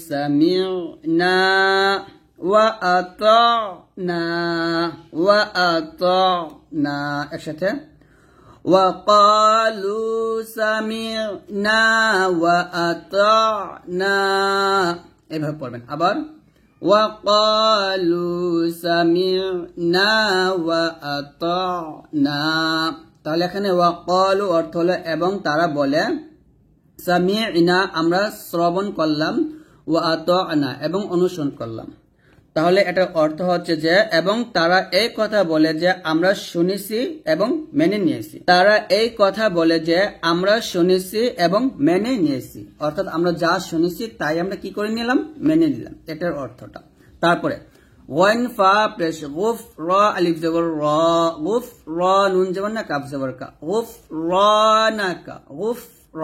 সামি'না ওয়া আতা'না ওয়া আতা'না, একসাথে ওয়াকালু সামি'না ওয়া আতা'না, এভাবে পড়বেন। আবার ওয়াকালু সামি'না ওয়া আতা'না। তাহলে এখানে ওয়াকালু অর্থ হলো এবং তারা বলে, সামি'না আমরা শ্রবণ করলাম, ওয়া আতা'না এবং অনুসরণ করলাম। তাহলে এটার অর্থ হচ্ছে যে এবং তারা এই কথা বলে যে আমরা শুনেছি এবং মেনে নিয়েছি, তারা এই কথা বলে যে আমরা শুনেছি এবং মেনে নিয়েছি, অর্থাৎ আমরা যা শুনেছি তাই আমরা কি করে নিলাম, মেনে নিলাম, এটার অর্থটা। তারপরে ওয়ান ফা প্রেস গুফ র আলিফ জবর র গুফ র নুন জবর না কাফ জবর কা গুফ র না কা গুফ র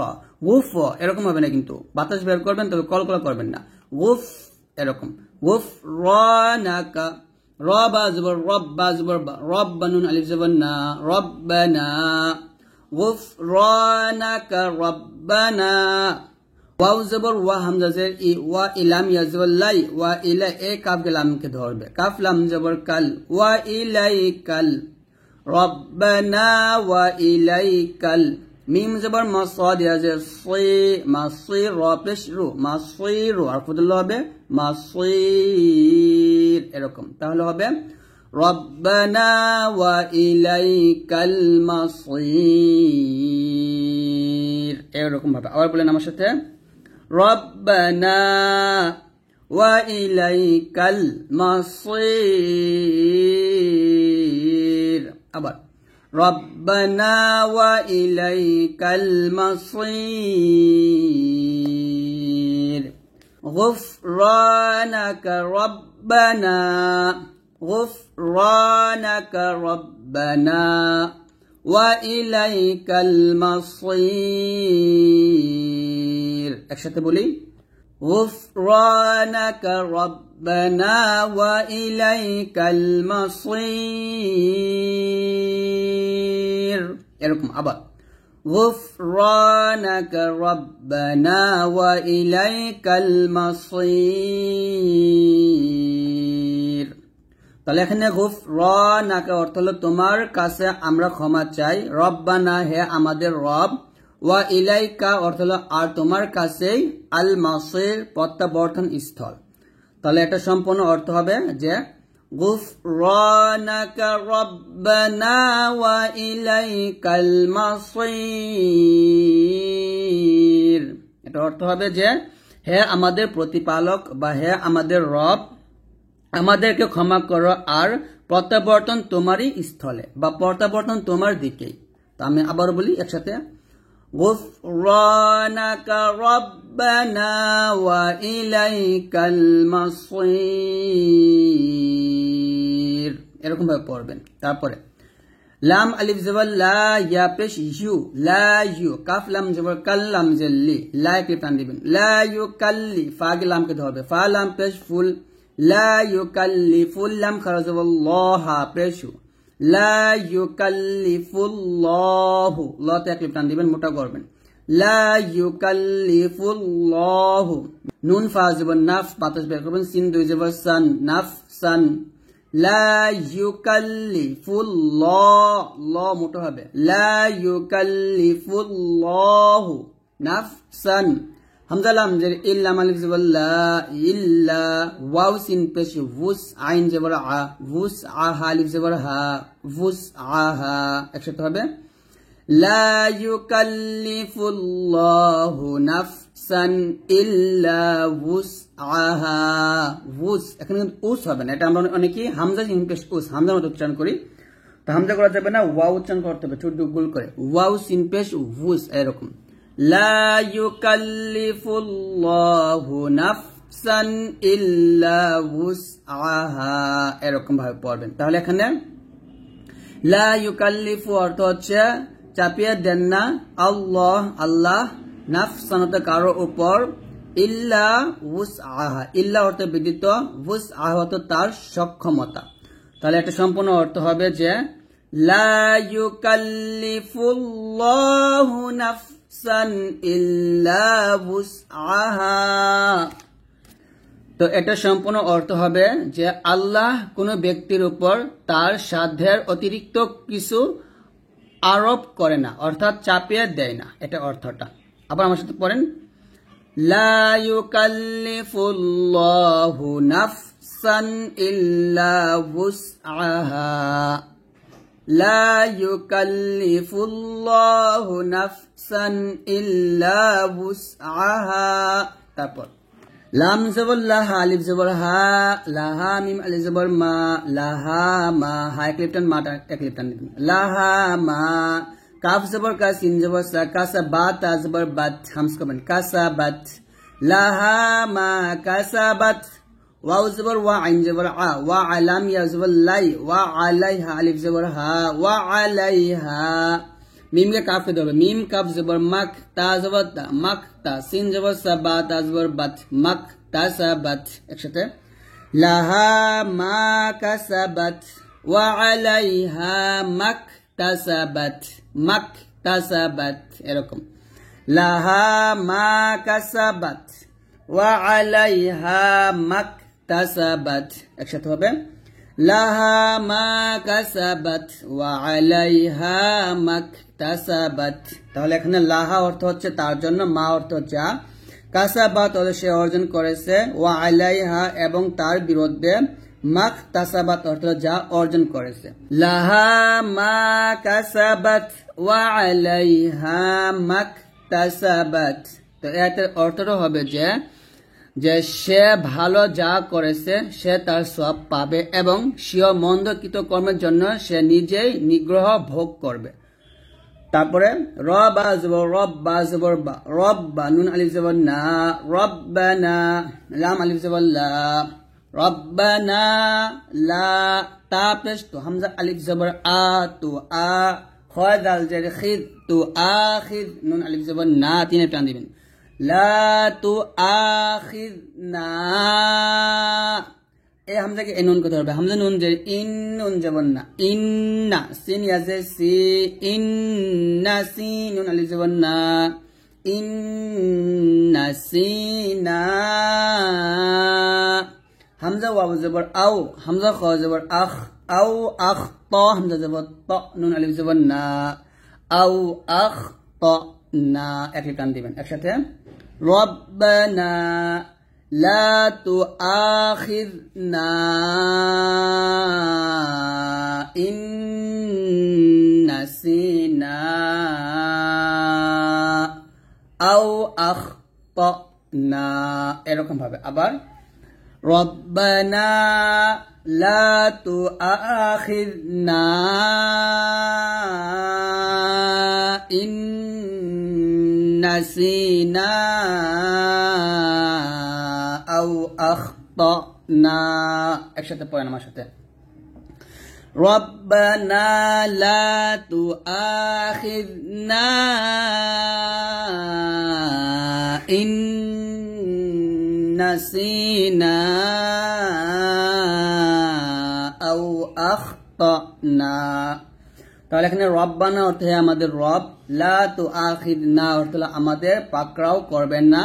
গুফ, এরকম হবে না কিন্তু, বাতাস বের করবেন তবে কলকলা করবেন না, গুফ এরকম গুফ র না কা, র বা জবর রব বা জবর রব নুন আলিফ জবর না রব্বানা গুফ র না কা রব্বানা, ওয়াও জবর ওয়া হামজা জের ই ওয়া ইলাম ইয়া জবর লাই ওয়া ইলা এ কাফ লামকে ধরবে, কাফ লাম জবর কাল ওয়া ইলাইকাল রব্বানা ওয়া ইলাইকাল, মিম জবর মাসাদ ইয়া জের সি মাসির র পেশ রু মাসির আর ফুদুল্লাহ হবে মাসির, এরকম। তাহলে হবে রব্বানা ওয়া ইলাইকাল মাসির, এরকম ভাবে। আবার বলেন আমার সাথে, রব্বানা ওয়া ইলাইকাল মাসির, আবার রব্বানা ওয়া ইলাইকাল মাসির, গুফরানাকা রব্বানা গুফরানাকা রব্বানা ওয়া ইলাইকাল মাসির, একসাথে বলি, গুফরানাকা রব্বানা ওয়া ইলাইকাল মাসির, এরকম। আবার গুফরানাকা রব্বানা ওয়া ইলাইকাল মাসির। তাহলে এখানে গুফরানাকা অর্থ হলো তোমার কাছে আমরা ক্ষমা চাই, রব্বানা হে আমাদের রব, ওয়া ইলাইকা অর্থ হলো আর তোমার কাছেই, আল মাসির প্রত্যাবর্তন স্থল। তাহলে এটা সম্পূর্ণ অর্থ হবে যে গুফরানাকা রব্বানা ওয়া ইলাইকাল মাসির, এটা অর্থ হবে যে হে আমাদের প্রতিপালক বা হে আমাদের রব, আমাদেরকে ক্ষমা করো আর প্রত্যাবর্তন তোমারই স্থলে বা প্রত্যাবর্তন তোমার দিকেই। তো আমি আবার বলি একসাথে, গুফরানাকা রব্বানা ওয়া ইলাইকাল মাসির, এরকম ভাবে পড়বেন। তারপরে লাম আলিফ জবর লা ইয়া পেশ ইউ লা ইউ কাফ লাম জবর কাল লাম জেল্লি লা কে টান দিবেন লা ইউ কাল্লি ফা কে লাম কে ধরবে ফা লাম পেশ ফুল লা ইউ কাল্লি ফুল লাম খারা জবর ল হা পেশু লা ইউ কাল্লি ফুল লহ ল তে এক টান দিবেন মোটা করবেন লা ইউ কাল্লি ফুল লহ নুন ফা জবর নাফ বাতাস বের করবেন সিন দুই জবর সান নাফ সান লা ইউকাল্লিফুল্লাহ ল মোটা হবে লা ইউকাল্লিফুল্লাহ নাফসান হামজা লাম জের ইল্লা মালিফ জবর লা ইল্লা ওয়াও সিন পেশ ওয়াস আইন জবর আ ওয়াস আ হালিফ জবর হা ওয়াস আহা একসাথে হবে লা ইউকাল্লিফুল্লাহু নাফসান ইল্লা ওয়াসআহা ওয়াস এখানে কিন্তু উস হবে না এটা আমরা অনেকেই হামজা সিন পেশ উস হামজার মতো উচ্চারণ করি তো হামজা করা যাবে না ওয়াও উচ্চারণ করতে হবে ছোট গোল করে ওয়াও সিন পেশ ওয়াস এরকম লা ইউকাল্লিফুল্লাহু নাফসান ইল্লা ওয়াসআহা এরকম ভাবে পড়বেন তাহলে এখানে লা ইউকাল্লিফু অর্থ হচ্ছে চাপিয়ে দেন না আল্লাহ আল্লাহ নাফসান কারো উপর ইল্লা ওয়াসআহা ইল্লা অর্থ ব্যতীত ওয়াসআহা অর্থ তার সক্ষমতা তাহলে এটা সম্পূর্ণ অর্থ হবে যে লা ইউকাল্লিফুল্লাহু নাফসান ইল্লা ওয়াসআহা তো এটা সম্পূর্ণ অর্থ হবে যে আল্লাহ কোন ব্যক্তির উপর তার সাধ্যের অতিরিক্ত কিছু আরোপ করে না অর্থাৎ চাপিয়ে দেয় না এটা অর্থটা আবার আমার সাথে পড়েন লা ইউকাল্লিফুল্লাহু নাফসান ইল্লা ওয়াসআহা লা ইউকাল্লিফুল্লাহু নাফসান ইল্লা ওয়াসআহা তারপর লাম জবর লাহা আলিফ জবর হা লাহা মিম আলিফ জবর মা লাহা মা হা এক লিপটান মাটা এক লিপটান লাহা মা কাফ জবর কা সিন জবর সা কাসা বাত জবর বাত হামস করবেন কাসা বাত লাহা মা কাসা বাত ওয়াও জবর ওয়া আইন জবর আ ওয়া আলাম ইয়া জবর লাই ওয়া আলাইহা আলিফ জবর হা ওয়া আলাইহা মিম কে কাফ কে ধরবে মিম কাফ জবর মাক তা জবর তা মাক তা সিন জবর সা বা তা জবর বাত মাক তা সা বাত একসাথে লাহা মা কাসাবাত ওয়া আলাইহা মাক তাসাবাত এরকম লাহা মা কাসাবাত ওয়া আলাইহা মাক তাসাবাত একসাথে হবে লাহা মা কাসাবাত ওয়া আলাইহা মাকতাসাবাত তাহলে এখানে লাহা অর্থ হচ্ছে তার জন্য মা অর্থ যা কাসাবাত অর্থ সে অর্জন করেছে ওয়া আলাইহা এবং তার বিরুদ্ধে মাকতাসাবাত অর্থ যা অর্জন করেছে লাহা মা কাসাবাত ওয়া আলাইহা মাকতাসাবাত তো এর অর্থটা হবে যে সে ভালো যা করেছে সে তার সওয়াব পাবে এবং স্বীয় মন্দকৃত কর্মের জন্য সে নিজেই নিগ্রহ ভোগ করবে তারপরে রবা জবর রব্বা জবর বা রব্বা নুন আলিফ জবর না রব্বানা লাম আলিফ জবর লা রব্বানা লা তা পেশ তো হামজা আলিফ জবর আ তো আ খ দাল জের খিদ তো আখিদ নুন আলিফ জবর না তিনে টান দিবেন লা তু আখিযনা এই হামজাকে এ নুন করতে হবে হামজা নুন যে ইন নুন জবর না ইন্না সিন ইয়াজে সি ইন্না সিন নুন আলিফ জবর না ইন্না সিনা হামজা ওয়াও জবর আও হামজা খ জবর আখ আও আখ ত হামজা জবর ত নুন আলিফ জবর না আও আখ ত না একই টান দিবেন একসাথে ربنا لا تؤاخذنا إن نسينا أو أخطأنا এরকম ভাবে আবার ربنا لا تؤاخذنا إن نسينا أو أخطأنا একসাথে পড়েন আমার সাথে রব্বানা লা তুআখিযনা ইন নাসিনা আও আখতানা। তাহলে এখানে রব্বানা অর্থ আমাদের রব, লা তুআখিযনা অর্থ আমাদের পাকড়াও করবেন না,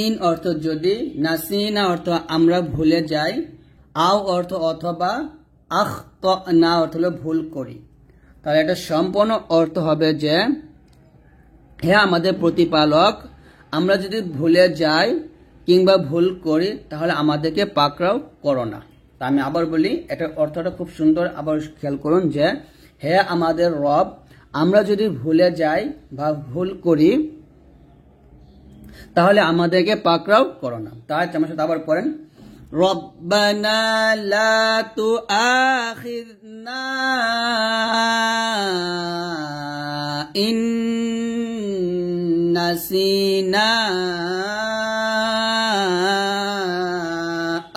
ইন অর্থ যদি, নাসিনা অর্থ আমরা ভুলে যাই, আও অর্থ অথবা, আখতানা অর্থ হলো ভুল করি। তাহলে এটা সম্পূর্ণ অর্থ হবে যে হে আমাদের প্রতিপালক, আমরা যদি ভুলে যাই কিংবা ভুল করি তাহলে আমাদেরকে পাকড়াও করো না। তা আমি আবার বলি, এটার অর্থটা খুব সুন্দর, আবার খেয়াল করুন যে হে আমাদের রব, আমরা যদি ভুলে যাই বা ভুল করি তাহলে আমাদেরকে পাকড়াও করো না। তাই আমার সাথে আবার পড়েন, রব্বানা লা তুআখিযনা ইন নাসিনা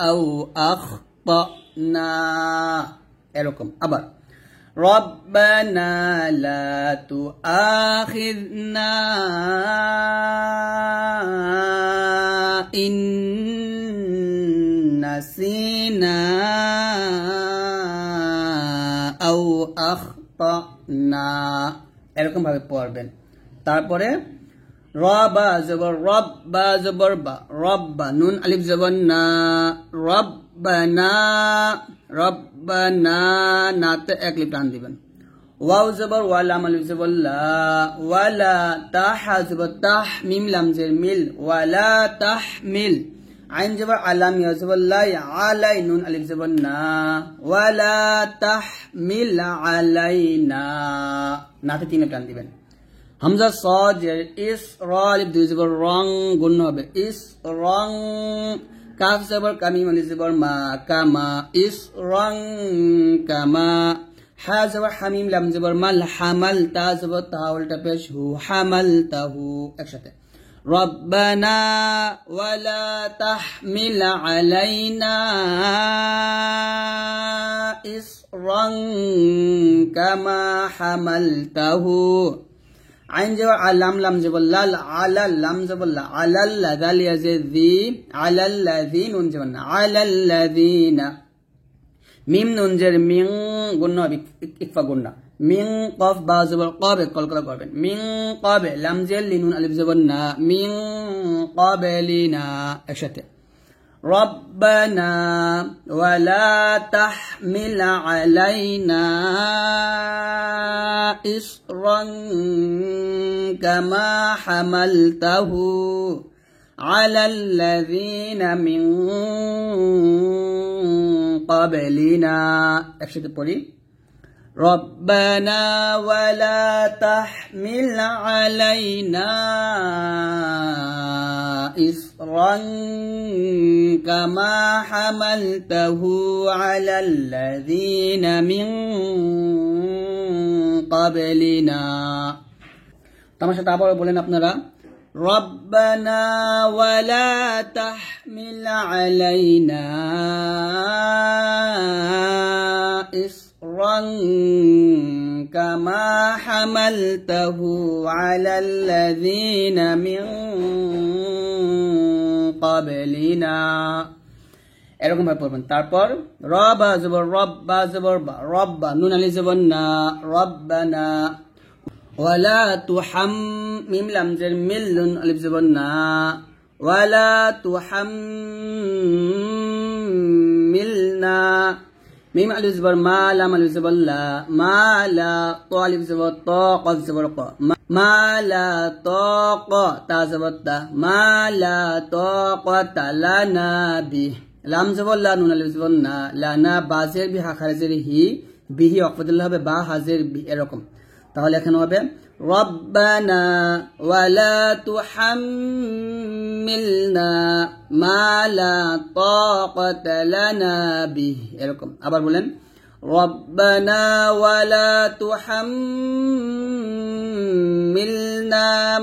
আও আখতানা। এরকম আবার রব্বানা লা তুআখিযনা ইন নাসিনা আও আখতানা, এরকম ভাবে পড়বেন। তারপরে রবা জবর রব, বা জবর বা, রব্বা, নুন আলিফ জবর না, রব্বানা, রব্বানা, নাতে এক লিফ টান দিবেন। ওয়াও জবর ওয়া, লাম আলিফ জবর লা, ওয়ালা, তাহ জবর তাহ, মিম লাম জের মিল, ওয়ালা তাহমিল, আইন জবর আলাম, ইয়া জবর লা, আলাই, নুন আলিফ জবর না, ওয়ালা তাহমিল আলাইনা, নাতে তিন টান দিবেন। হামজা সদ জের ইস, র আলিফ দুই জবর রং, গুণ হবে ইস রং, কাফ জবর কামিম আলিফ জবর মা, কামা, ইস রং কামা, হা জবর হামিম, লাম জবর মাল, হামাল, তা জবর তা উল্টা পেশ হু, হামাল তাহু, একসাথে রব্বানা ওয়ালা তাহমিল আলাইনা ইসরান কামা হামালতাহু। আইন জবর আলাম, লাম জবর লাল, আলাল, লাম জবর লা, আলাল লাযাল ইয়াযি, আলাল লাযী, নুন জবর না, আলাল লাযীনা, মিম নুন জের মিং, গুন্না ইকফা গুন্না, মিং, কফ বা জবর কবে, কলকলা করবেন, মিং কবে, লাম জের লি, নুন আলিফ জবর না, মিং ক্বাবলিনা, একসাথে রব্বানা ওয়ালা তাহমিল আলাইনা ইসরান কামা হামালতাহু আলাল লাযীনা মিন ক্বাবলিনা। একসাথে পড়ি, রব্বানা ওয়ালা তাহমিল আলাইনা ইসরান কামা হামালতাহু আলাল লাযীনা মিন ক্বাবলিনা। আমার সাথে আবার বলেন আপনারা, রব্বানা ওয়ালা তাহমিল আলাইনা ইসরান কামা হামালতাহু আলাল লাযীনা মিন ক্বাবলিনা। এরকম ভাবে পড়বেন। তারপর রবা জবর রব, বা জবর বা, রব্বা, নুন আলিফ জবর না, রব্বানা, ওয়ালা তুহাম, মিম লাম জের মিল, নুন আলিফ জবর না, ওয়ালা তুহাম্মিলনা, মিম আলিফ জবর মা, লাম আলিফ জবর লা, মা লা, ত আলিফ জবর ত, কফ জবর ক, মা লা তাক, তা জবর তা, মা লা তাকাতা লানা বিহি, লাম জবর লা, নুন আলিফ জবর না, লানা, বা জের বি, হা খারেজের হি, বিহি অকফাতুল্লাহ হবে বা হাজের বি, এরকম। তাহলে এখানে হবে রব্বানা ওয়ালা তুহাম্মিলনা মা লা তাকাতা লানা বিহি, এরকম। আবার বলেন, রব্বানা ওয়ালা তুহাম্মিলনা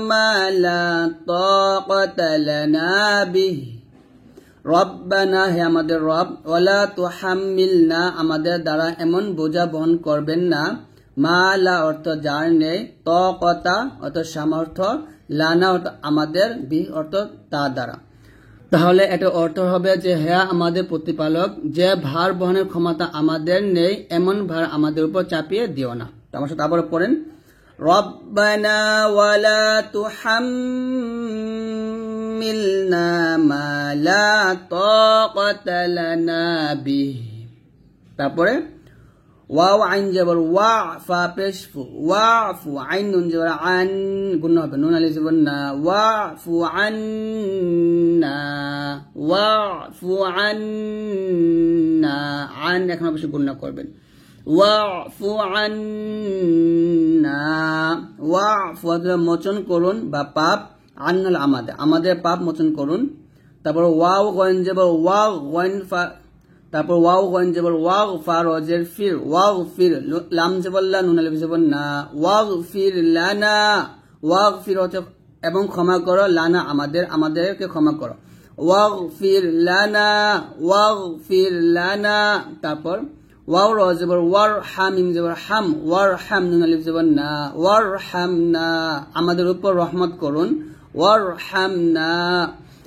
মা লা তাকাতা লানা বিহি, রব্বানা হে আমাদের রব, ওয়ালা তুহাম্মিলনা আমাদের দ্বারা এমন বোঝা বহন করবেন না, মা লা অর্থ যার নেই, তাকাতা অর্থ সামর্থ্য, লানা অর্থ আমাদের, বি অর্থ তা দ্বারা। তাহলে এটা অর্থ হবে যে হে আমাদের প্রতিপালক, যে ভার বহনের ক্ষমতা আমাদের নেই এমন ভার আমাদের উপর চাপিয়ে দিও না। আমার সাথে আবার পড়েন, রব্বানা ওয়ালা তুহাম্মিলনা মা লা তাকাতা লানা বিহি। তারপরে ওয়াও আইন জবর ওয়া, ফা পেশ ফু, ওয়াফু আইন নুন জবর আন, গুণ হবে নুন আলিফ জবর না, ওয়াফু আন্না, ওয়াফু আন্না, আন এখন অবশ্যই গুণ করবেন, ওয়াফু আন্না, ওয়াফু মোচন করুন বা পাপ, আন্নাল আমাদের, আমাদের পাপ মোচন করুন। তারপর ওয়াও গয়েন জবর ওয়া, গয়েন ফা, তারপর ওয়াও গয়েন জবর ওয়াগ, ফা রজের ফির, ওয়াগ ফির, লাম জবর লা, নুন আলিফ জবর না, ওয়াগ ফির লানা, ওয়াগ ফির হচ্ছে এবং ক্ষমা করো, লানা আমাদের, আমাদেরকে ক্ষমা করো, ওয়াগ ফির লানা, ওয়াগ ফির লানা। তারপর ওয়াও র জবর ওয়ার, হাম ইম জবর হাম, ওয়ার হাম, নুন আলিফ জবর না, ওয়ার হামনা আমাদের উপর রহমত করুন, ওয়ার হামনা।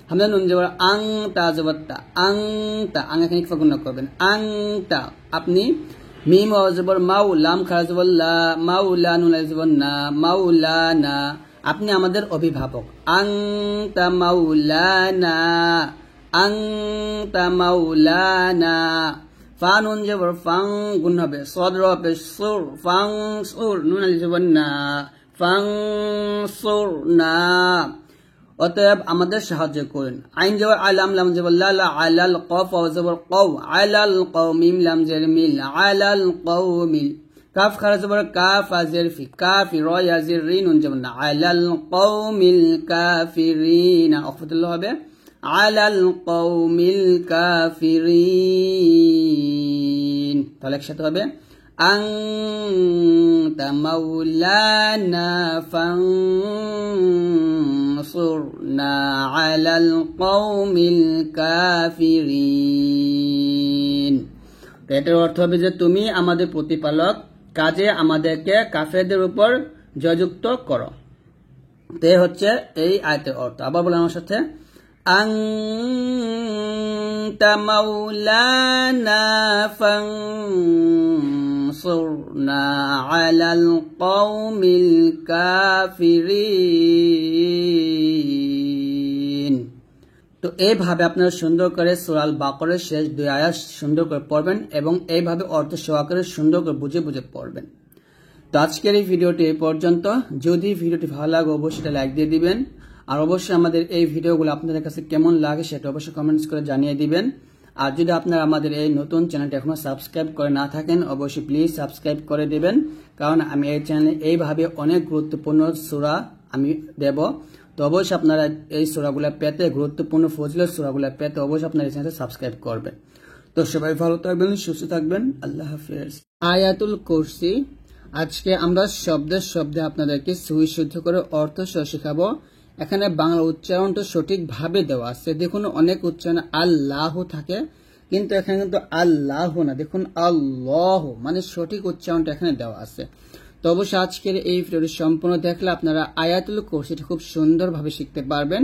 হামজা নুন জবর আং, তা জবর তা, আং তা, আং এখানে ইকফা গুণ করবেন, আং তা আপনি, মিম ওয়াও জবর মাউ, লাম খারা জবর লা, মাউলা, নুন আলিফ জবর না, মাউলানা আপনি আমাদের অভিভাবক, আং তা মাউলানা, আং তা মাউলানা। ফা নুন জবর ফাং, গুণ হবে সদর হবে সুর, ফাং সুর, নুন আলিফ জবর না, ফাং সুর না অতএব আমাদের সাহায্য করুন। আইন জবর আলাম, লাম জবর লা, লা আলাল কফ, ওয়া জবর কও, আলাল কওমিম, লাম জের মিল, আলাল কওমিল। কাফ খারা জবর কাফ, আজের ফি, কাফি র ইয়াজির রি, নুন জবর না, আলাল কওমিল কাফিরিন, অফতুল্লাহ হবে আলাল কওমিল কাফিরিন। তাহলে একসাথে হবে আনতা মাওলানা ফানসুরনা আলাল কওমিল কাফিরিন। এটার অর্থ হবে যে তুমি আমাদের প্রতিপালক, কাজে আমাদেরকে কাফেরদের উপর জয়যুক্ত করো। তো হচ্ছে এই আয়াতের অর্থ। আবার বলেন আমার সাথে, আনতা মাওলানা ফানসুরনা আলাল কওমিল কাফিরিন। তো এইভাবে আপনারা সুন্দর করে সূরা আল বাকরার শেষ দুই আয়াত সুন্দর করে পড়বেন এবং এইভাবে অর্থ সহকারে সুন্দর করে বুঝে বুঝে পড়বেন। তো আজকের এই ভিডিওটি এই পর্যন্ত। যদি ভিডিওটি ভালো লাগে অবশ্যই লাইক দিয়ে দিবেন, আর অবশ্যই আমাদের এই ভিডিওগুলো আপনাদের কাছে কেমন লাগে সেটা অবশ্যই কমেন্টস করে জানিয়ে দিবেন। আর যদি আপনারা আমাদের এই নতুন চ্যানেলটি এখনো সাবস্ক্রাইব করে না থাকেন অবশ্যই প্লিজ সাবস্ক্রাইব করে দিবেন, কারণ আমি এই চ্যানেলে এইভাবে অনেক গুরুত্বপূর্ণ সূরা আমি দেব। তো অবশ্যই আপনারা এই সূরাগুলো পেতে, গুরুত্বপূর্ণ ফজিলত সূরাগুলো পেতে অবশ্যই আপনারা এই চ্যানেলটি সাবস্ক্রাইব করবেন। তো সবাই ভালো থাকবেন, সুস্থ থাকবেন, আল্লাহ হাফেজ। আয়াতুল কুরসি আজকে আমরা শব্দে শব্দে আপনাদেরকে সুবিশুদ্ধ করে অর্থ সহ শেখাবো। এখানে বাংলা উচ্চারণটা সঠিকভাবে দেওয়া আছে। দেখুন অনেক উচ্চারণে আল্লাহ থাকে, কিন্তু এখানে কিন্তু আল্লাহ না, দেখুন আল্লাহ, মানে সঠিক উচ্চারণটা এখানে দেওয়া আছে। তো অবশ্যই আজকের এই ভিডিওটি সম্পূর্ণ দেখলে আপনারা আয়াতুল কুরসিটা খুব সুন্দরভাবে শিখতে পারবেন।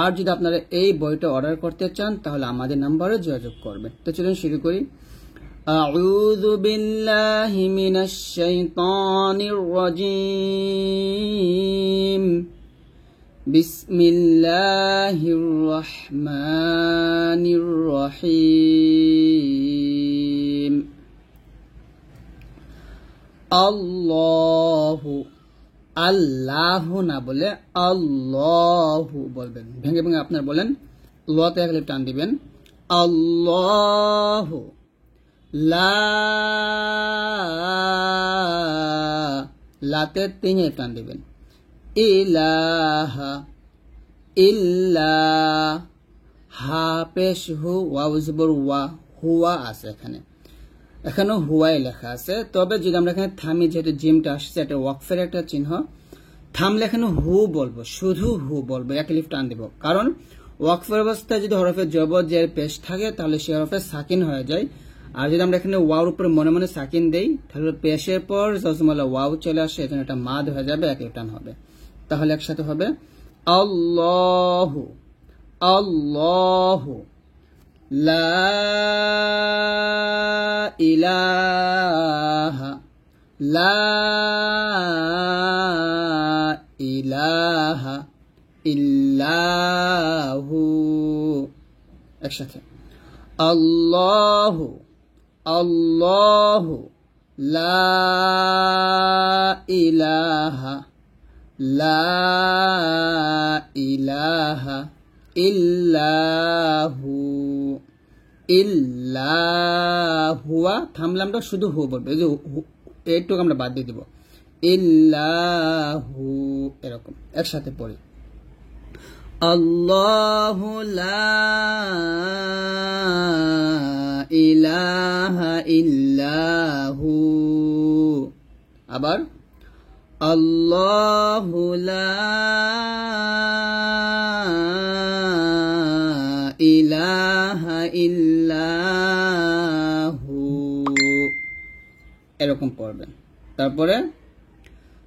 আর যদি আপনারা এই বইটা অর্ডার করতে চান তাহলে আমাদের নাম্বারে যোগাযোগ করবেন। তো চলুন শুরু করি। আউযু বিল্লাহি মিনাশ শাইতানির রাজীম। বিসমিল্লাহির রহমানির রহিম। আল্লাহু, আল্লাহু না বলে আল্লাহু বলবেন, ভেঙে ভেঙে আপনারা বলেন, লতে এক টান দিবেন, আল্লাহু। লা, লাতে তিন টান দিবেন, ইলাহা, ইল্লা, হা পেশ হু, ওয়াও জবর ওয়া, হুয়া আছে এখানে, এখানেও হুয়াই লেখা আছে। তবে যদি আমরা এখানে থামি, যেহেতু জিমটা আসছে এটা ওয়াকফের একটা চিহ্ন, থামলে এখানে হু বলবো, শুধু হু বলবো, এক লিফ টান দেব, কারণ ওয়াকফের অবস্থায় যদি হরফে জবর জের পেশ থাকে তাহলে সে হরফে সাকিন হয়ে যায়। আর যদি আমরা এখানে ওয়াওর উপরে মনে মনে সাকিন দেই তাহলে পেশের পর জজমালা ওয়াও চলে আসে, এজন্য এটা মাদ হয়ে যাবে, এক টান হবে। তাহলে একসাথে হবে আল্লাহু আল্লাহু লা ইলাহা লা ইলাহা ইল্লাহু, একসাথে আল্লাহু আল্লাহু লা ইলাহা লা ইলাহা ইল্লাহু ইল্লাহুয়া, থামলামটা শুধু হু বলবে, এই যে এইটুকু আমরা বাদ দিয়ে দিব, ইল্লাহু, এরকম একসাথে পড়ি আল্লাহু লা ইলাহা ইল্লাহু, আবার আল্লাহু লা ইলাহা ইল্লাহু, এরকম পড়বেন। তারপরে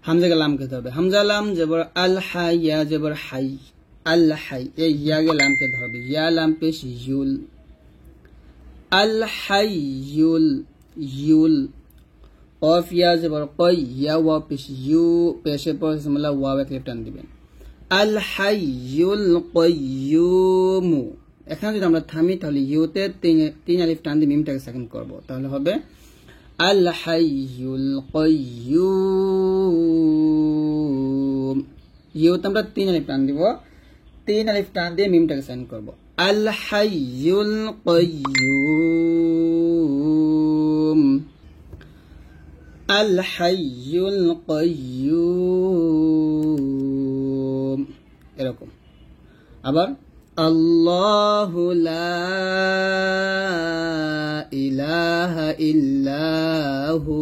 হামজা লাম খেতে হবে, হামজা লাম জবর আল হাই, ইয়া জবর হাই, আল হাই, এই ইয়াগে লাম খেতে হবে, ইয়া লাম পেশ ইউল, আল হাই ইউল ইউল, অফ ইয়া জবর কই, ইয়া ওয়া পেশ ইউ, পেশে পর জজমালা ওয়াও এক টান দিবেন, আল হাইয়ুল কাইয়্যুম। এখানে যদি আমরা থামি তাহলে ইউতে তিন আলিফ টান দিয়ে মিমটাকে সাকিন করব, তাহলে হবে আল হাইয়ুল কাইয়্যুম। ইউতে আমরা তিন আলিফ টান দিব, তিন আলিফ টান দিয়ে মিমটাকে সাকিন করব, আল হাইয়ুল কাইয়্যুম আল হাইয়ুল কাইয়্যুম, এরকম। আবার আল্লাহু লা ইলাহা ইল্লাহু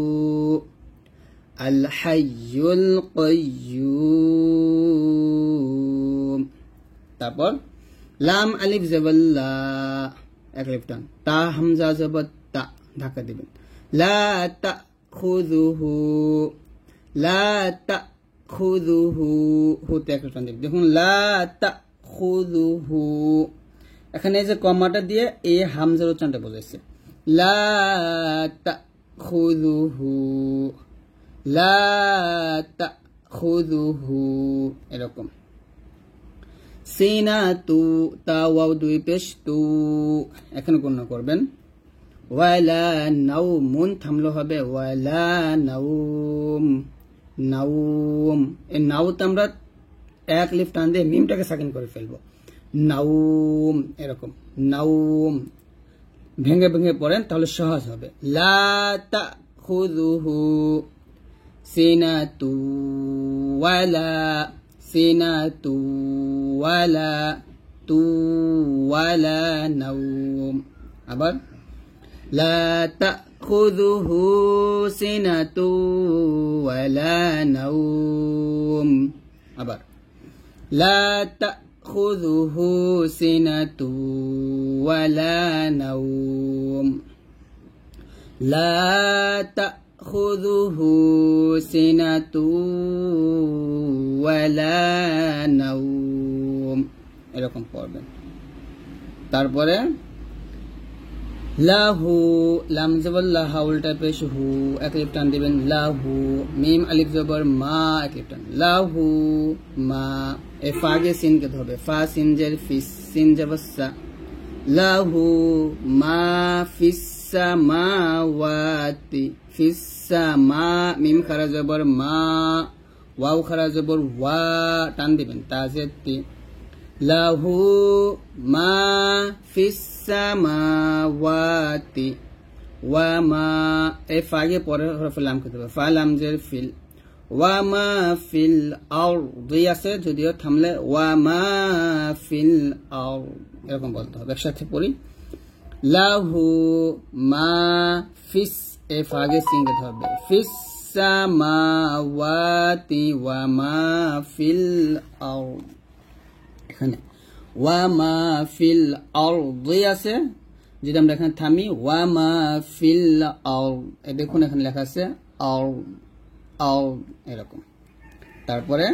আল হাইয়ুল কাইয়্যুম। তারপর লাম আলিফ জবর লা, এক আলিফ টান, তা হামজা জবর তা, ধাক্কা দিবেন, লা তা খুযুহু লা তা খুযুহু, হুতে এক টান দিবেন, দেখুন লা তা খুযুহু, এখানে এই যে কমাটা দিয়ে এই হামজার উচ্চারণটা বোঝাইছে, লা তা খুযুহু লা তা খুযুহু, এরকম। সিনা তু, তা ওয়াও দুই পেশ তু, এখানে গণ্য করবেন, ওয়ালা নাউমুন, থামলো হবে ওয়ালা নাউম নাউম, এই নাউতে আমরা এক লিফ টান দিয়ে মিমটাকে সাকিন করে ফেলবো, নাউম, এরকম নাউম, ভেঙে ভেঙে পড়েন তাহলে সহজ হবে, লা তাখুযুহু সিনাতু ওয়ালা সিনাতু ওয়ালা তু ওয়ালা নাউম। আবার লা তাখুযুহু সিনাতু ওয়ালা নাউম। আবার লা তাখুযুহু সিনাতু ওয়ালা নাউম। লা তাখুযুহু সিনাতু ওয়ালা নাউম, এরকম পড়বেন। তারপরে লাহু, লাম জবর লাহা উল্টা পেশ হু, এক লিফ টান দিবেন, লাহু, মিম আলিফ জবর মা, এক লিফ টান, লাহু মা, এ ফাগে সিন কে ধরবে, ফা সিন জের ফিস, সিন জবর সা, লাহু মা ফিস সামাওয়াতি, ফিস সামা, মিম খারা জবর মা, ওয়াও খারা জবর ওয়া, টান দিবেন, তাজের তি, লাহু মা ফিস সামাওয়াতি ওয়া মা, এই ফাগে পরের হরফে লাম খেতে হবে, ফা লাম জের ফিল, ওয়া মা ফিল আরদি আছে যদিও থামলে ওয়া মা ফিল আরদ, এরকম বলতে হবে। একসাথে পড়ি, লাহু মা ফিস, এই ফাগে সিন খেতে হবে, ফিস সামাওয়াতি ওয়া মা ফিল আরদ। এখানে ওয়া মা ফিল আরদি আছে, যদি আমরা এখানে থামি ওয়া মা ফিল আরদ, দেখুন এখানে লেখা আছে আরদ আরদ এরকম। তারপরে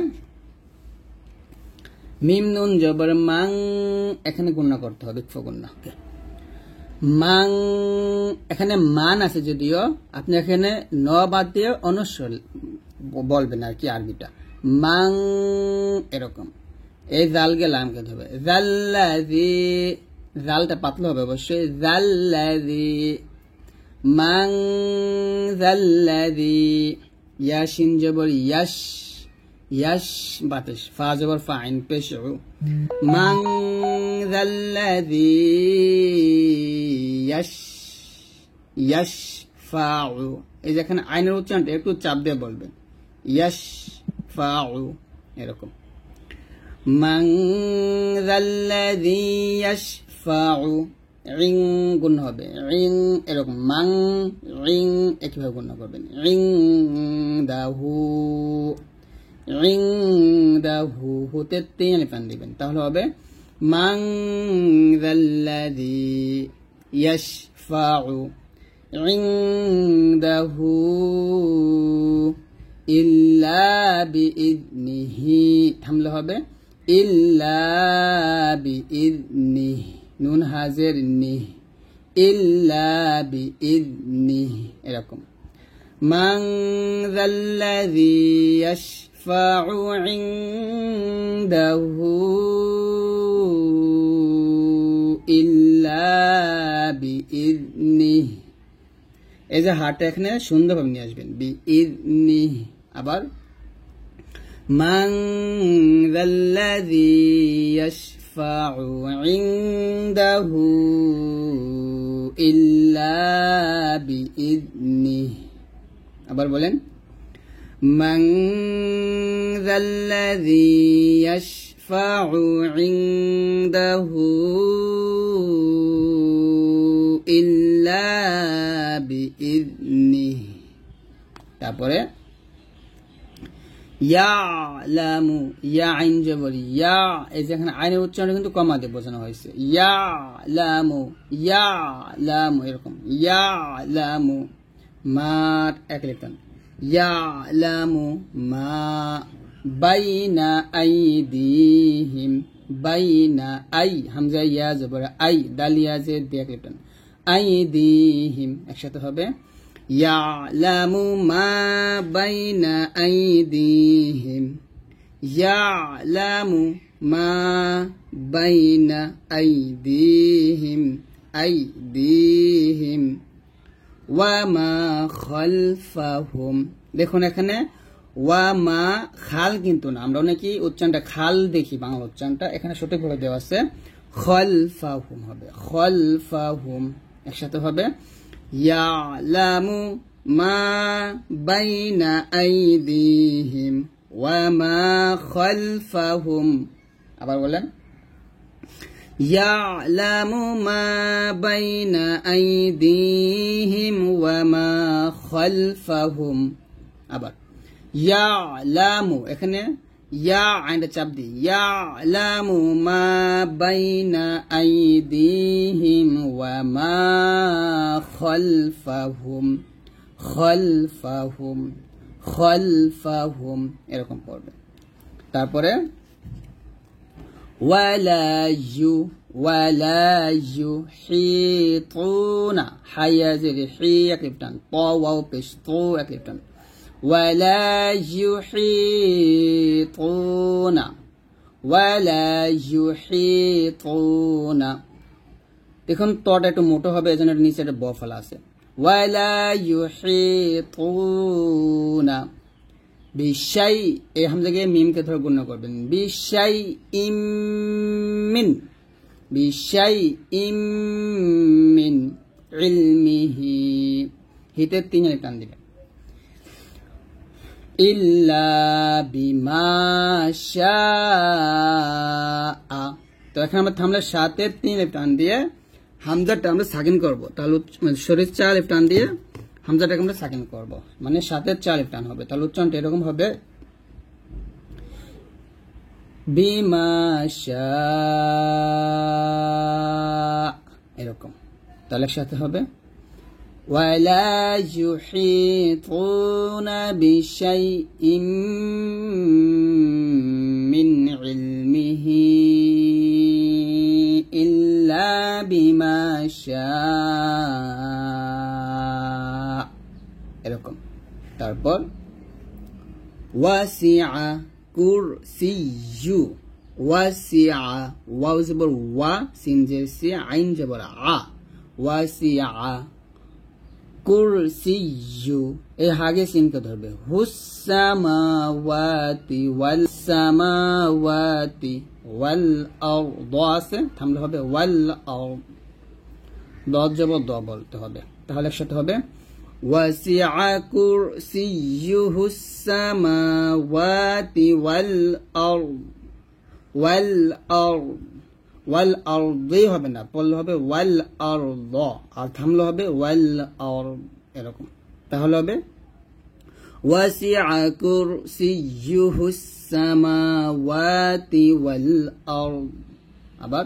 মিম নুন জবর মাং, এখানে গুণনা করতে হবে গুণনা। মাং এখানে মান আছে, যদিও আপনি এখানে ন বাদ দিয়ে অনুস্বর বলবেন আর কি আরবিটা, মাং এরকম। এই জালকে লামকে ধরবে, জাল্লাযী, জালটা পাতলা হবে অবশ্যই, জাল্লাযী, মাং জাল্লাযী। ইয়াশিন জবর ইয়াশ, ইয়াশ বাতাস, ফা জবর ফাইন পেশ, মান যাল্লাযী ইয়াশফাউ, এই যে এখানে আইনের উচ্চারণটা একটু চাপ দিয়ে বলবেন, ইয়াশফাউ এরকম। মান যাল্লাযী ইয়াশফাউ, রিং গুণ হবে, রিং এরকম, মাং রিং একইভাবে গুণ করবেন, রিং দাহু, রিং দাহু, হুতে তিন টান দিবেন, তাহলে হবে মান যাল্লাযী ইয়াশফাউ ইনদাহু ইল্লা বিইذনিহি, থামলে হবে ইল্লা বিইذনিহি, নুন হাজের নি, ইল্লা বিইذনিহি এরকম। মান যাল্লাযী ইয়াশফাউ ইনদাহু ইল্লা বিইذনিহি, এই যে হাটা এখানে সুন্দরভাবে নিয়ে আসবেন, বিইذনিহি। আবার মান যাল্লাযী ইয়াশফাউ ইনদাহু ইল্লা বিইذনিহি। আবার বলেন মান যাল্লাযী ইয়াশফাউ ইনদাহু ইল্লা বিইذনিহি। তারপরে ইয়ালামু, ইয়া আইন জবর ইয়া, এই যেখানে আইনের উচ্চারণ কিন্তু কমা দিয়ে বোঝানো হয়েছে, ইয়ালামু ইয়ালামু এরকম, ইয়ালামু, মার এক লিখতেন, ইয়ালামু মা বাইনা আইদিহিম, বাইনা আই হামজা ইয়া জবর আই, দালিয়া যে দিয়ে লিখতেন, আইদিহিম একসাথে হবে ইয়ালামু মা বাইনা আইদিহিম, ইয়ালামু মা বাইনা আইদিহিম আইদিহিম ওয়া মা খালফাহুম। দেখুন এখানে ওয়া মা খাল কিন্তু না, আমরা অনেকে উচ্চারণটা খাল দেখি, বাংলা উচ্চারণটা এখানে সঠিকভাবে দেওয়া আছে, খালফাহুম হবে, খালফাহুম একসাথে হবে ইয়ালামু মা বাইনা আইদিহিম ওয়া মা খালফাহুম। আবার বলেন ইয়ালামু মা বাইনা আইদিহিম ওয়া মা খালফাহুম। আবার ইয়ালামু, এখানে ইয়া আইনটা চাপ দিই, ইয়ালামু মা বাইনা আইদিহিম ওয়া মা খালফাহুম, খালফাহুম খালফাহুম এরকম পড়বে। তারপরে ওয়ালা ইউহিতুনা, হাইয়া জেরে হি এক লিপটান, ত ওয়াও পেশ তো এক লিপটান, ওয়ালা ইউহিতুনা, ওয়ালা ইউহিতুনা। দেখুন তটা একটু মোটো হবে, এজন্য নিচে একটা ব ফলা আছে, ওয়ালা ইউহিতুনা বিশাই, এই হামজাকে মিমকে ধরে গুণ করবেন, বিশাই ইমিন, বিশাই ইমিন ইলমিহি, হিতে তিন টান দিবেন, ইল্লা বিমা শাআ। তো এখন আমরা থামলে সাথে তিন টান দিয়ে হামজাটা আমরা সাকিন করবো, তাহলে শরীর চার টান দিয়ে হামজাটাকে আমরা সাকিন করবো, মানে সাথে চার টান হবে, তাহলে উচ্চারণটা এরকম হবে বিমা শাআ এরকম। তাহলে সাথে হবে ওয়ালা ইউহিতুনা বিশাইইম মিন ইলমিহি ইল্লা বিমা শাআ এরকম। তারপর ওয়াসিআ কুরসিয়্যু ওয়াসিআ ওয়াও জবর ওয়া সিন জের সি আইন জবর আ ওয়াসিআ কুরসিয়্যু এই হাগে সিনকে ধরবে হুসসামাওয়াতি ওয়াল সামাওয়াতি ওয়াল আরদ আছে থামলে হবে ওয়াল আরদ দদ জবর দ বলতে হবে। তাহলে একসাথে হবে ওয়াসিআ কুরসিয়্যুহুস সামাওয়াতি ওয়াল আরদ ওয়াল আরদ ওয়াল আরদি হবে না, পড়লে হবে ওয়াল আরদ আর থামলে হবে ওয়াল আরদ এরকম। তাহলে হবে ওয়াসিআ কুরসিয়্যুহুস সামাওয়াতি ওয়াল আরদ। আবার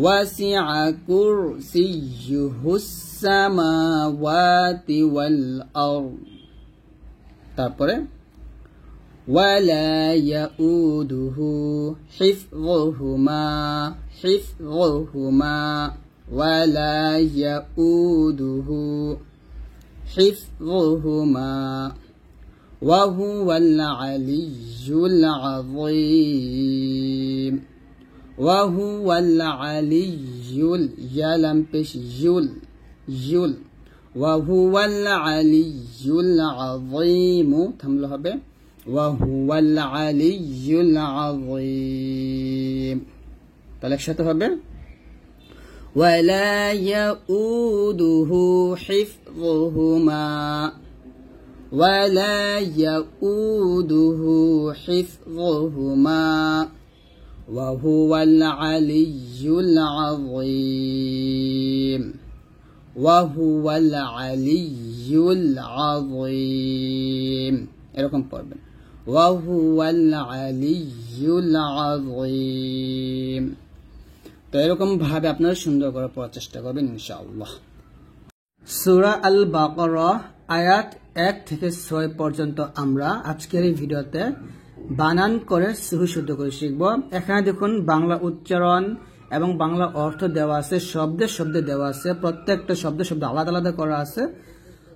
ওয়াসিআ কুরসিয়্যুহুস সামাওয়াতি ওয়াল আরদ। তারপরে ওয়ালা ইয়াউদুহু হিফযুহুমা হিফযুহুমা ওয়ালা ইয়াউদুহু হিফযুহুমা ওয়া হুয়াল আলিয়্যুল আযীম ওয়া হুয়াল আলিয়্যুল ইয়ালাম পেশ ইউল ইউল ওয়া হুয়াল আলিয়্যুল আযীম থামলে হবে ওয়া হুয়াল আলিয়্যুল আযীম। তাহলে একসাথে হবে ওয়ালা ইয়াউদুহু হিফযুহুমা ওয়ালা ইয়াউদুহু হিফযুহুমা ওয়া হুয়াল আলিয়্যুল আযীম ওয়া হুয়াল আলিয়্যুল আযীম এরকম পড়বেন ওয়া হুয়াল আলিয়্যুল আযীম। তো এরকম ভাবে আপনারা সুন্দর করে পড়ার চেষ্টা করবেন ইনশাআল্লাহ। সূরা আল বাকারা আয়াত 1 থেকে 6 পর্যন্ত আমরা আজকের এই ভিডিওতে বানান করে সহি শুদ্ধ করে শিখব। এখানে দেখুন বাংলা উচ্চারণ এবং বাংলা অর্থ দেওয়া আছে, শব্দে শব্দে দেওয়া আছে, প্রত্যেকটা শব্দ আলাদা আলাদা করা আছে।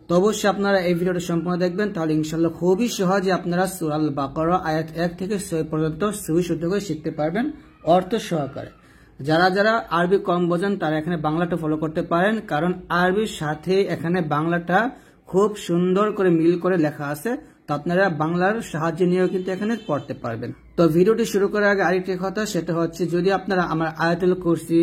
তো অবশ্যই আপনারা এই ভিডিওটা সম্পূর্ণ দেখবেন, তাহলে ইনশাআল্লাহ খুবই সহজে আপনারা সূরা আল বাকারা আয়াত 1 থেকে 6 পর্যন্ত সহি শুদ্ধ করে শিখতে পারবেন অর্থ সহকারে। যারা যারা আরবি কম বোঝেন তারা এখানে বাংলাটা ফলো করতে পারেন, কারণ আরবির সাথে এখানে বাংলাটা খুব সুন্দর করে মিল করে লেখা আছে। তো আপনারা বাংলার সাহায্য নিয়েও কিন্তু এখানে পড়তে পারবেন। তো ভিডিওটি শুরু করার আগে আরেকটি কথা, সেটা হচ্ছে যদি আপনারা আমার আয়াতুল কুরসি,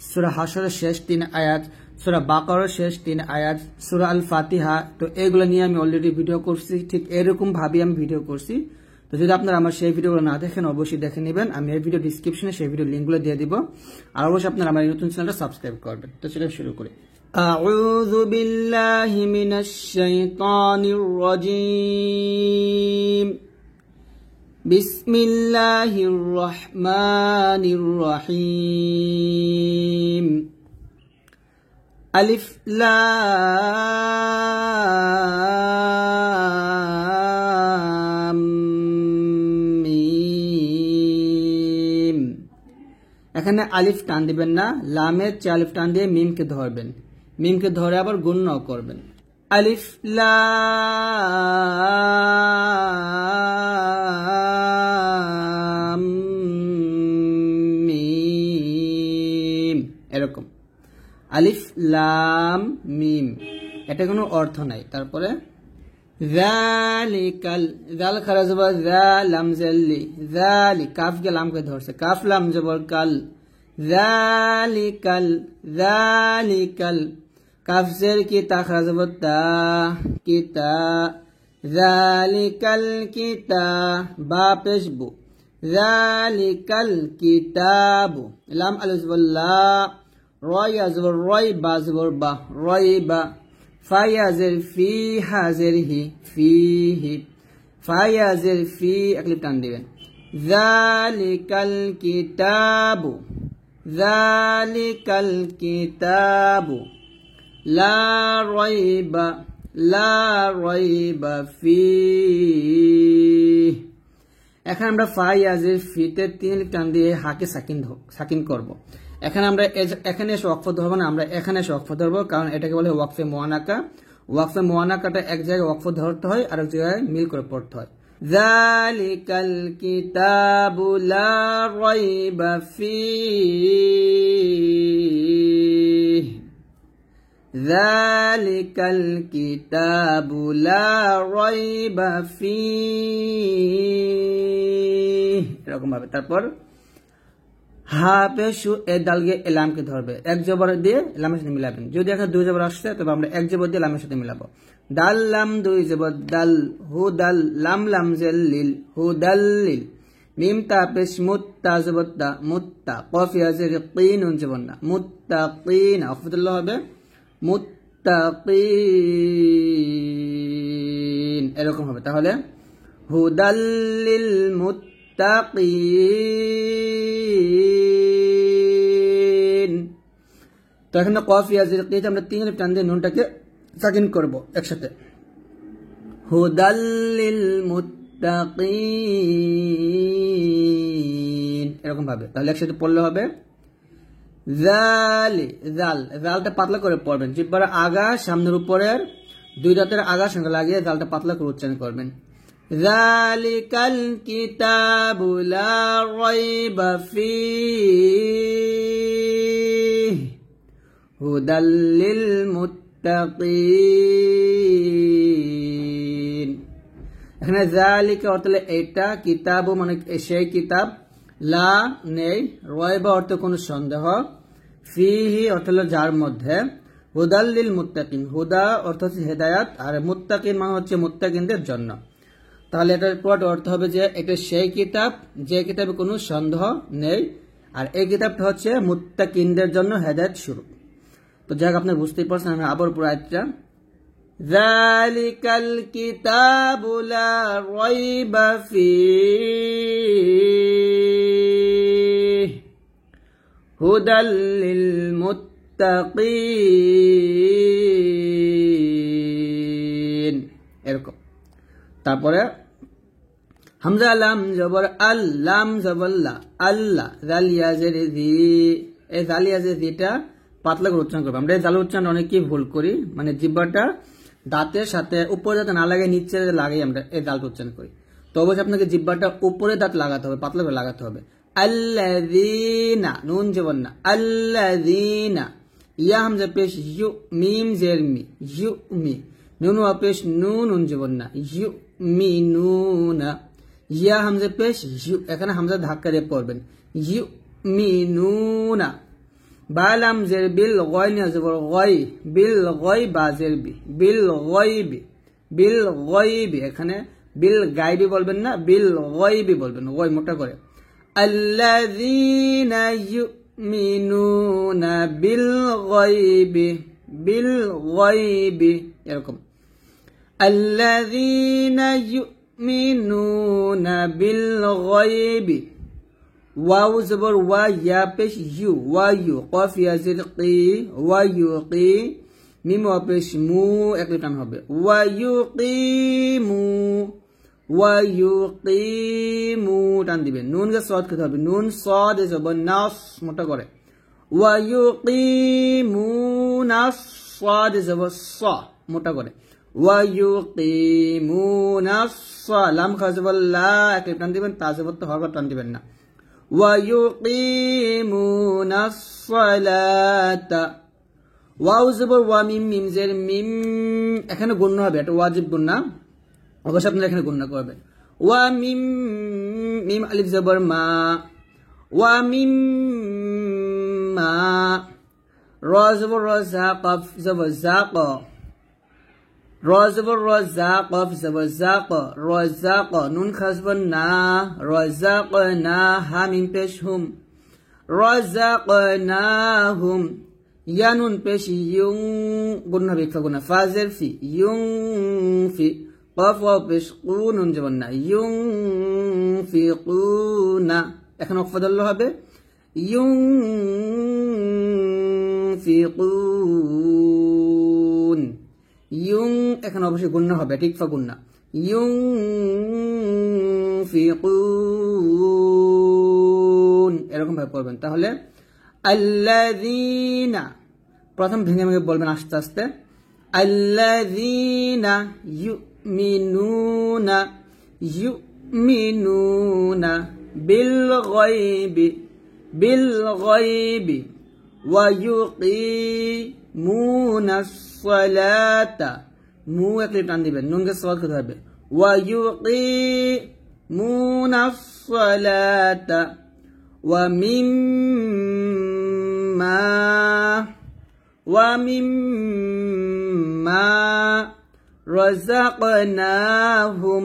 সূরা হাশরের শেষ 3 আয়াত, সূরা বাকারার শেষ 3 আয়াত, সূরা আল ফাতিহা, তো এগুলো নিয়ে আমি অলরেডি ভিডিও করছি, ঠিক এরকম ভাবে আমি ভিডিও করছি। তো যদি আপনারা আমার সেই ভিডিওগুলো না দেখেন অবশ্যই দেখে নেবেন, আমি এই ভিডিও ডিসক্রিপশনে সেই ভিডিও লিঙ্কগুলো দিয়ে দিব। আর অবশ্যই আপনারা আমার নতুন চ্যানেলটা সাবস্ক্রাইব করবেন। তো চলুন শুরু করি। আউযু বিল্লাহি মিনাশ শাইতানির রাজীম। বিসমিল্লাহির রহমানির রহিম। আলিফ লাম মিম। এখানে আলিফ টান দিবেন না, লামের চেয়ে আলিফ টান দিয়ে মিমকে ধরবেন, মিমকে ধরে আবার গুণনা করবেন। আলিফ লাম মিম এরকম। আলিফ লাম মিম, এটা কোনো অর্থ নাই। তারপরে যালিকাল, জাল খারা জবর যা, লাম জাল্লি, যালি কাফ কে লামকে ধরছে, কাফ লাম জবর কাল, যালিকাল যালিকাল, কাফ জের কি তা খারা জবর তা, কিতা, যালিকাল কিতা, বা পেশ বু, যালিকাল কিতাবু, লাম আলিফ জবর লা, রয় আজবর রয়, বা জবর বা, রয় বা, ফায়াজের ফি, হাজের হি, ফিহি, ফায়াজের ফি, একলিপ টান দিবেন, যালিকাল কিতাবু, যালিকাল কিতাবু লা রাইবা, লা রাইবা ফীহ। এখানে আমরা ফাইয়াজের ফিতে 3 আলিফ টান দিয়ে হাকে সাকিন করব। এখানে আমরা এখানে এসে ওয়াকফ ধরবো না, আমরা এখানে এসে ওয়াকফ ধরবো, কারণ এটাকে বলে ওয়াকফে মুআনাকা। ওয়াকফে মুআনাকাটা এক জায়গায় ওয়াকফ ধরতে হয়, আর এক জায়গায় মিল করে পড়তে হয়। যালিকাল কিতাবু লা রাইবা ফীহ, যালিকাল কিতাবু লা রাইবা ফীহ, এরকম ভাবে। তারপর হা পেশু এ দালকে এলামকে ধরবে, এক জবর দিয়ে এলামের সাথে মিলাবেন। যদি এখানে 2 জবর আসছে তবে আমরা এক জবর দিয়ে এলামের সাথে মিলাবো। দাল লাম 2 জবর দাল, হু দাল, লাম লাম জেল লিল, হু দাল লিল। মিম তা পেশ মুত্তা জবর তা, মুত্তা। কফ ইয়াজের কি, নুন জবর না, মুত্তাকিন। আফদুল্লাহ হবে মুত্তাকিন, এরকম হবে। তাহলে হুদাল লিল মুত্তাকিন। তো এখানে কফ ইয়াজের কি আমরা 3 আলিফ টান দিয়ে নুনটাকে সাকিন করব একসাথে। হুদাল লিল মুত্তাকিন, এরকম ভাবে। তাহলে একসাথে পড়লে হবে জালি, জাল। জালটা পাতলা করে পড়বেন, জিহ্বার আগা সামনের উপরের 2 দাঁতের আগার সঙ্গে লাগিয়ে জালটা পাতলা করে উচ্চারণ করবেন। যালিকাল কিতাবু লা রাইবা ফীহ, হুদাল লিল মুত্তাকিন। এখানে যালিকা অর্থ হলো এটা, কিতাবু মানে সেই কিতাব, লা নেই, রাইবা অর্থ কোনো সন্দেহ, ফিহি অর্থ হলো যার মধ্যে, হুদাল লিল মুত্তাকিন, হুদা অর্থ হচ্ছে হেদায়াত, আর মুত্তাকিন মানে হচ্ছে মুত্তাকিনদের জন্য। তাহলে এটার পুরো অর্থ হবে যে এটা সেই কিতাব যে কিতাবে কোনো সন্দেহ নেই, আর এই কিতাবটা হচ্ছে মুত্তাকিনদের জন্য হেদায়েত স্বরূপ। তো যাক, আপনি বুঝতেই পারছেন। আমি আবার পুরো আয়াতটা, যালিকাল কিতাবু লা রাইবা ফীহ, হুদাল লিল মুত্তাকিন, এরকম। তারপরে হামজা লাম জবর আল, লাম জবর লা, আল্লাহ। জাল ইয়াজের জি, এই জাল ইয়াজের জিটা পাতলা করে উচ্চারণ করবো। আমরা এই জাল উচ্চারণ অনেকেই ভুল করি, মানে জিহ্বাটা দাঁতের সাথে উপরে দাঁত না লাগে নিচে লাগাই আমরা এই জালটা উচ্চারণ করি। তো অবশ্যই আপনাকে জিহ্বাটা উপরে দাঁত লাগাতে হবে, পাতলা করে লাগাতে হবে। আল্লাযীনা, নুন জবর না, আল্লাযীনা। ইয়া হামজা পেশ ইউ, মিম জের মি, ইউ মি। নুন ওয়া পেশ নুন, নুন জবর না, ইউ মি নুনা। ইয়া হামজা পেশ ইউ, এখানে হামজা ধাক্কা দিয়ে পড়বেন, ইউ মি নুনা। বালাম জের বিল, গয় নিয়ে জবর গয়, বিল গয় বা জের বি, বিল গয়বি, বিল গয়বি। এখানে বিল গায়বি বলবেন না, বিল গয়বি বলবেন, গয় মোটা করে। আল্লাযীনা ইউমিনুনা বিল গয়বি, বিল গয়বি, এরকম। আল্লাযীনা ইউমিনুনা বিল গয়বি। ওয়াও জবর ওয়া, ইয়া পেশ ইউ, ওয়া ইউ। কফ ইয়াজের কি, ওয়া ইউ কি। মিম ওয়া পেশ মু, এক টান হবে, ওয়া ইউ কি মু, ওয়া ইউ কি মু, টান দিবেন। নুন কে সদ খেতে হবে, নুন সদ জবর নাস, মোটা করে। ওয়া ইউ কি মু নাস, সদ জবর স, মোটা করে। ওয়া ইউ কি মু নাস, লাম খা জবর লা, এক টান দিবেন। তা জবর তো হরকত টান দিবেন না। ويقيمون الصلاة। ওয়াও জবর ওয়া, মিম, মিম জের মিম। এখানে গুণনা হবে, এটা ওয়াজিব গুণনা, অবশ্যই আপনারা এখানে গুণনা করবেন। ওয়া মিম, মিম আলিফ জবর মা, ওয়া মিম মা। র জবর র, জা কফ জবর জা ক, র জবর র, জা কফ জবর জা ক, রাযাক। নুন খাসবন না, রাযাক না। হা মিম পেশ হুম, রাযাকনাহুম। ইয়া নুন পেশ ইউং, গুণ হবে ইকফা গুণা, ফা জের ফি, ইউং ফি। কফ ওয়াও পেশ কু নুন জবর না ইউনফিকুনা এখন ওয়াকফ ধরলে হবে ইউনফিকুন ইউং এখন অবশ্যই গুণনা হবে টিকফা গুণনা ইউনফিকুন এরকম ভাবে পড়বেন তাহলে আল্লাযীনা প্রথম ভেঙে ভেঙে বলবেন আস্তে আস্তে আল্লাযীনা ইউমিনুনা বিল গায়বি ওয়া ইউকিমুনাস সালাতা মু একটু টান দিবেন নুনকে সওয়াল করতে হবে ওয়া ইউকিমুনাস সালাতা ওয়া মিম্মা রাযাকনাহুম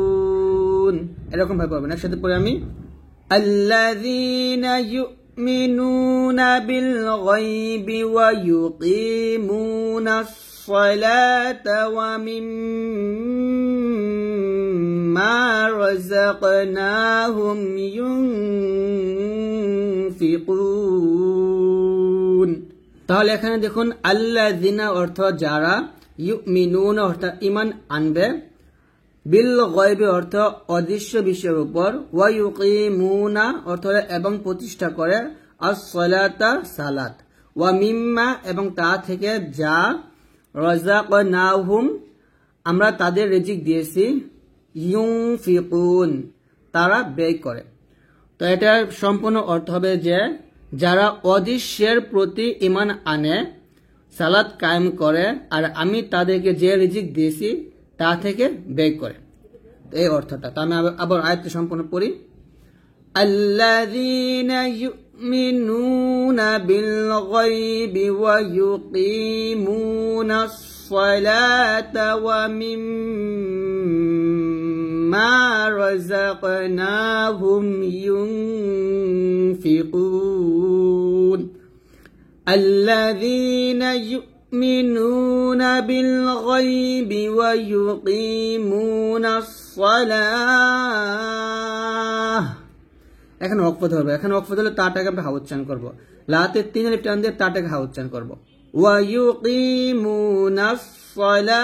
ইউনফিকুন এরকম ভাবে পড়বেন একসাথে পড়ে আমি আল্লাযীনা ইউমিনুনা বিল গায়বি ওয়া ইউকিমুনাস সালাতা ওয়া মিম্মা রাযাকনাহুম ইউনফিকুন তাহলে এখানে দেখুন আল্লাযীনা অর্থ যারা ইউমিনুনা অর্থ ঈমান আনবে বিল গায়বি অর্থ অদৃশ্য বিষয়ের উপর ওয়া ইউকিমুনা অর্থ এবং প্রতিষ্ঠা করে আস-সালাতা সালাত ওয়া মিম্মা এবং তা থেকে যা রাযাকনাহুম আমরা তাদের রিজিক দিয়েছি ইউনফিকুন তারা ব্যয় করে তো এটার সম্পূর্ণ অর্থ হবে যে যারা অদৃশ্যের প্রতি ঈমান আনে সালাত কায়েম করে আর আমি তাদেরকে যে রিজিক দিয়েছি তা থেকে ব্যয় করে এই অর্থটা তো আমি আবার আয়াতটি সম্পূর্ণ পড়ি আল্লাযীনা ইউমিনুনা বিল গায়বি ওয়া ইউকিমুনাস সালাতা ওয়া মিম্মা রাযাকনাহুম ইউনফিকুন আল্লাযীনা يؤمنون بالغيب ويقيمون الصلاة এখানে ওয়াকফ ধরবে এখানে ওয়াকফ ধরলে তাটাকে আমরা হা উচ্চারণ করব লাতে 3 আলিফ টান দিয়ে তাটাকে হা উচ্চারণ করব ওয়া ইউকিমুনাস সালাহ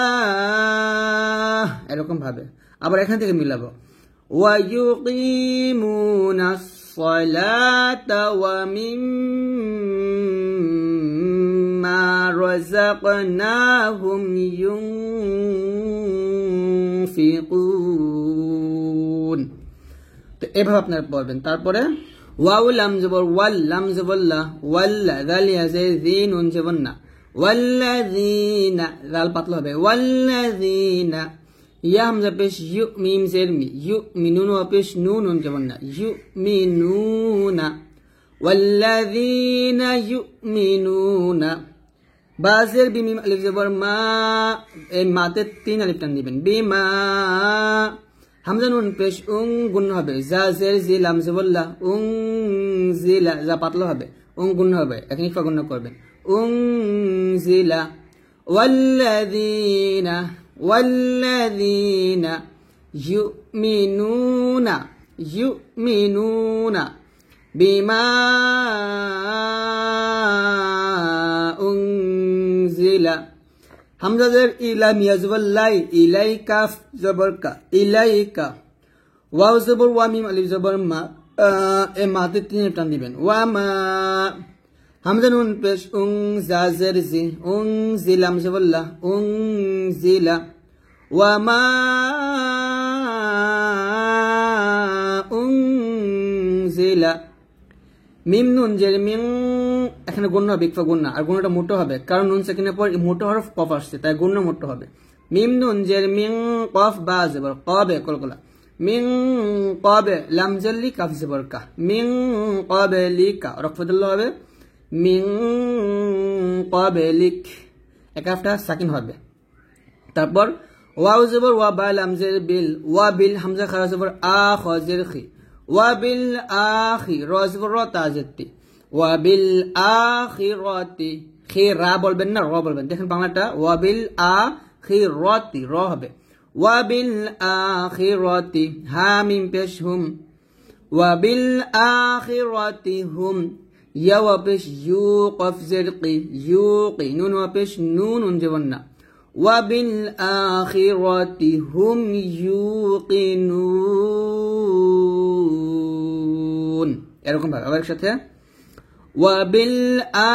এরকম ভাবে আবার এখান থেকে মিলাবো ওয়া ইউকিমুনাস সালাতা ওয়া মিম্মা রাযাকনাহুম ইউনফিকুন তো এভাবে আপনারা পড়বেন তারপরে ওয়াউ লাম জবর ওয়াল লাম জবল্লা ওয়াল্লা যালিয়া যাইন নুন জবর না ওয়াল্লাযীনা জাল পাতলা হবে ওয়াল্লাযীনা ইয়া হামজা পেশ ইউ মিম জের মি ইউ মিনুন ওয়া পেশ নুন নুন জবর না ইউ মিনুনা ওয়াল্লাযীনা ইউমিনুনা বাজের বিমিম আলিফ জবর মা এই মাতে 3 আলিফ টান দিবেন বিমা হামজা নুন পেশ উং গুণ হবে জা জের জি লাম জবল্লা উং জিলা যা পাতলা হবে উং গুণ হবে এখন ইফা গুণ করবেন উং জিলা ওয়াল্লাযীনা ইউমিনুনা বিমা উনজিলা হামজা জের ইলা মিয়া জবর লাই ইলাইকা জবর কা ইলাইকা ওয়াও জবর ওয়া মিম আলিফ জবর মা এ মাতে 3 টান দিবেন ওয়া মা হামজা নুন পেশ উং জা জের জি উং জিলাম জবল্লা উং জিলা ওয়া মা উং জিলা মিম নুন জের মিং এখানে গুণ হবে ইকফা গুণ আর গুণটা মোটো হবে কারণ নুন সেকেন্ডের পর মোটো হরফ কফ আসছে তাই গুণ মোটো হবে মিম নুন জের মিং কফ বা জবর কবে কলকলা মিং কবে লাম জেরলি কাফ জবর কা মিং কবে লিকা রফদুল্লাহ হবে মিং কবে লিক একাফটা সাকিন হবে তারপর ওয়াও জবর ওয়া বা লাম জের বিল ওয়া বিল হামজা খারা জবর আ খ জের খি ওয়া বিল আখি র জবর র তা জের তি ওয়া বিল আখিরাতি খি রা বলবেন না র বলবেন দেখেন বাংলাটা ওয়া বিল আখিরাতি র হবে ওয়া বিল আখিরাতি হা মিম পেশ হুম ওয়া বিল আখিরাতি হুম ইয়া ওয়া পেশ ইউ কফ জের কি ইউকি নুন ওয়া পেশ নুন জীবন না ওয়া বিল আখিরাতি হুম ইউকিনুন এরকম ভাবে আবার একসাথে ওয়া বিল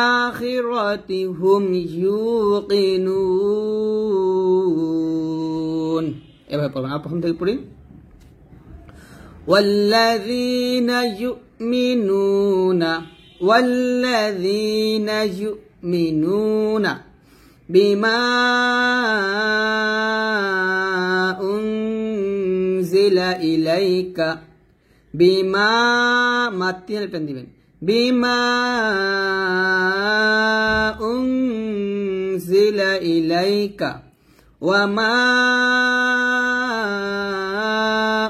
আখিরাতি হুম ইউকিনুন এভাবে পড়বেন আর প্রথম থেকে পড়ি والذين يؤمنون بما أنزل إليك بما মাতিয়ে পেন দিবেন بما أنزل إليك وما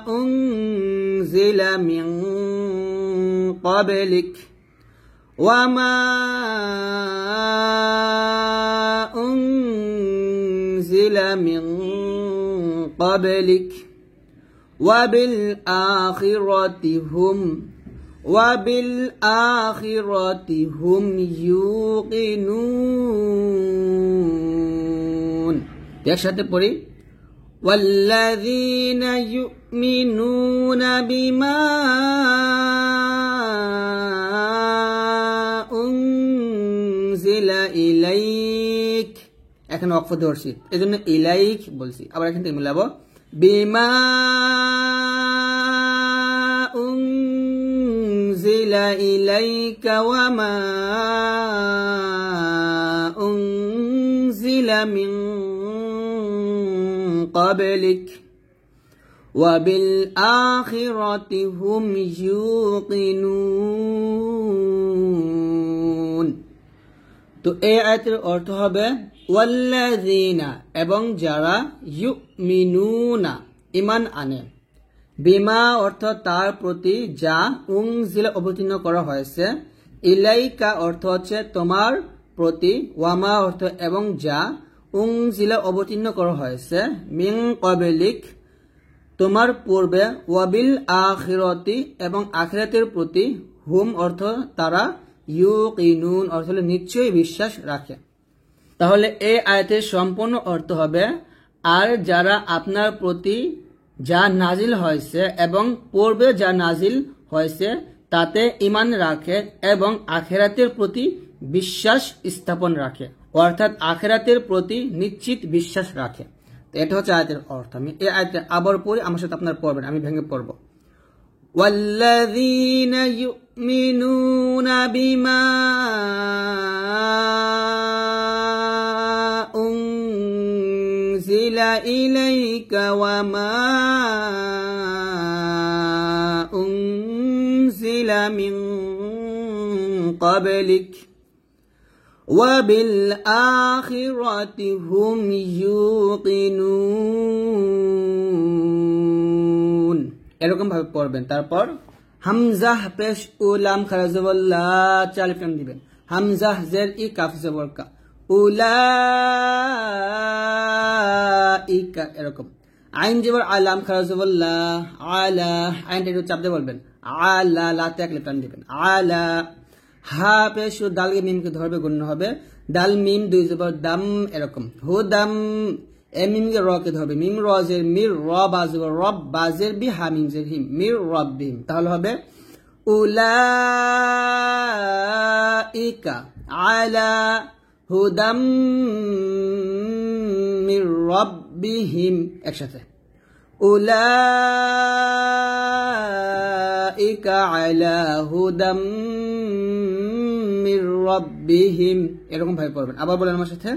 أنزل من قبلك وما أنزل من قبلك وبالآخرة هم يوقنون একসাথে পড়ি والذين يؤمنون بما أنزل إليك এখানে ওয়াকফ ধরছি এজন্য ইলাইক বলছি আবার এখান থেকে মিলাবো বিমা উনজিলা ইলাইকা ওয়া মা উনজিলা মিন قبلك وبالآخرة هم يوقنون তো এই আয়াতের অর্থ হবে ওয়াল্লাযিনা এবং যারা ইউমিনুনা ঈমান আনে বিমা অর্থ তার প্রতি যা উনজিলা অবতীর্ণ করা হয়েছে ইলাইকা অর্থ হচ্ছে তোমার প্রতি ওয়ামা অর্থ এবং যা উনজিলা অবতীর্ণ করা হয়েছে মিন ক্বাবলিক তোমার পূর্বে ওয়াবিল আখিরাতি এবং আখিরাতের প্রতি হুম অর্থ তারা ইউকিনুন অর্থ হলো নিশ্চয়ই বিশ্বাস রাখে তাহলে এই আয়াতের সম্পূর্ণ অর্থ হবে আর যারা আপনার প্রতি যা নাজিল হয়েছে এবং পূর্বে যা নাজিল হয়েছে তাতে ঈমান রাখে এবং আখিরাতের প্রতি বিশ্বাস স্থাপন রাখে অর্থাৎ আখিরাতের প্রতি নিশ্চিত বিশ্বাস রাখে তো এটা হচ্ছে আয়াতের অর্থ আমি এই আয়াতে আবার পড়ি আমার সাথে আপনারা পড়বেন আমি ভেঙে পড়ব والذين يؤمنون بما أنزل إليك وما أنزل من قبلك وبالآخرة هم يوقنون এরকম ভাবে পড়বেন তারপর হামজাহ পেশ উলাম খারা জবর লা চার আলিফ লাম দিবেন হামজাহ জের ই কাফ জবর কা উলাইকা এরকম আইন জবর আলাম খারা জবর লা আলা আইনটা একটু চাপ দিয়ে বলবেন আলা লাতে এক আলিফ লাম দিবেন আলা হা পেশ দাল মিম কে ধরবে গণ্য হবে দাল মিম দুই জবর দাম এরকম হুদাম মিম কে র কে ধরবে মিম রজের মির র বাজের রব বাজের বি হা মিম জের হিম মির রব্বিহিম তাহলে হবে উলাইকা আলা হুদাম মির রব্বিহিম একসাথে উলাইকা আলা হুদাম মির রব্বিহিম এরকম ভাবে পড়বেন আবার বলেন আমার সাথে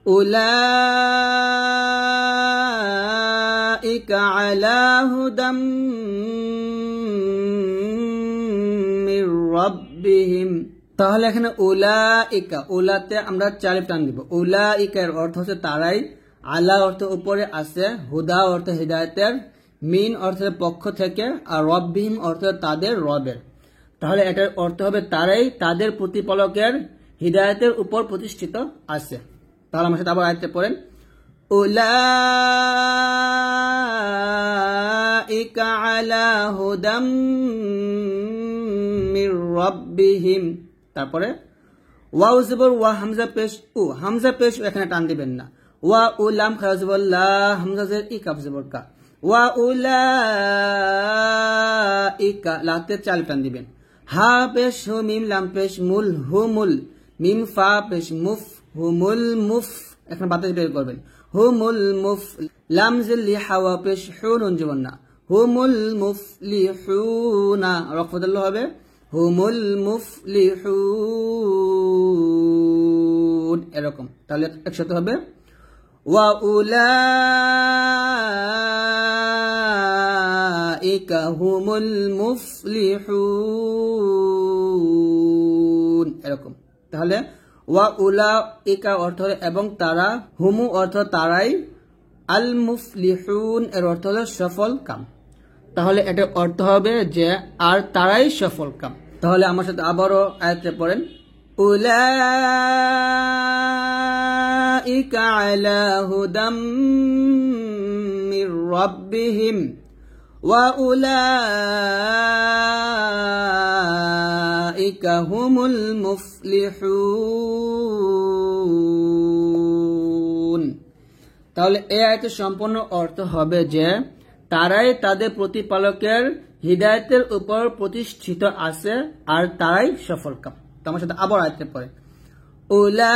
উলাইকা আলা হুদাম মির রব্বিহিম তাহলে এখানে উলাইকা উলাতে আমরা চার আলিফ টান দিব উলাইকা এর অর্থ হচ্ছে তারাই আলা অর্থ উপরে আছে, হুদা অর্থ হিদায়াতের, মিন অর্থের পক্ষ থেকে, আর রব্বিহিম অর্থ তাদের রবের। তাহলে এটার অর্থ হবে তারাই তাদের প্রতিপালকের হিদায়াতের উপর প্রতিষ্ঠিত আছে। তাহলে আমার সাথে আবার আয়াতে পড়েন, উলাইকা আলা হুদাম মির রাব্বিহিম। তারপরে ওয়াও জবর ওয়া, হামজা পেশ উ, হামজা পেশ এখানে টান দিবেন না। ওয়া উলাম খারা জবর লা, হামজা জের ই, কাফ জবর কা। ওয়া উলাইকা, লাতে চাল টান দিবেন। হা পেশ হু, মিম লাম পেশ মুল, হুমুল, মিম ফা পেশ মুফ, হুমুল মুফ, এখন বাতাস বের করবেন, হুমুল মুফ, লাম জিল লি হাওয়া পেশ হু, নুন জীবন না, হুমুল মুফলিহুনা, রফদুল্লাহ হবে হুমুল মুফলিহুন, এরকম। তাহলে একসাথে হবে ওয়া উলাইকা হুমুল মুফলিহুন, এরকম। তাহলে ওয়া উলাইকা অর্থ হলো এবং তারা, হুমু অর্থ তারাই, আল মুফলিহুন এর অর্থ হলো সফল কাম। তাহলে এটার অর্থ হবে যে আর তারাই সফল কাম। তাহলে আমার সাথে আবারও আয়াতে পড়েন, উলাইকা আলা হুদাম মির রাব্বিহিম ওয়া উলাইকা হুমুল মুফলিহুন। তাহলে এই আয়াতের সম্পূর্ণ অর্থ হবে যে তারাই তাদের প্রতিপালকের হিদায়াতের উপর প্রতিষ্ঠিত আছে আর তারাই সফলকাম। তো আমার সাথে আবার আয়াতে পড়ে, উলাইকা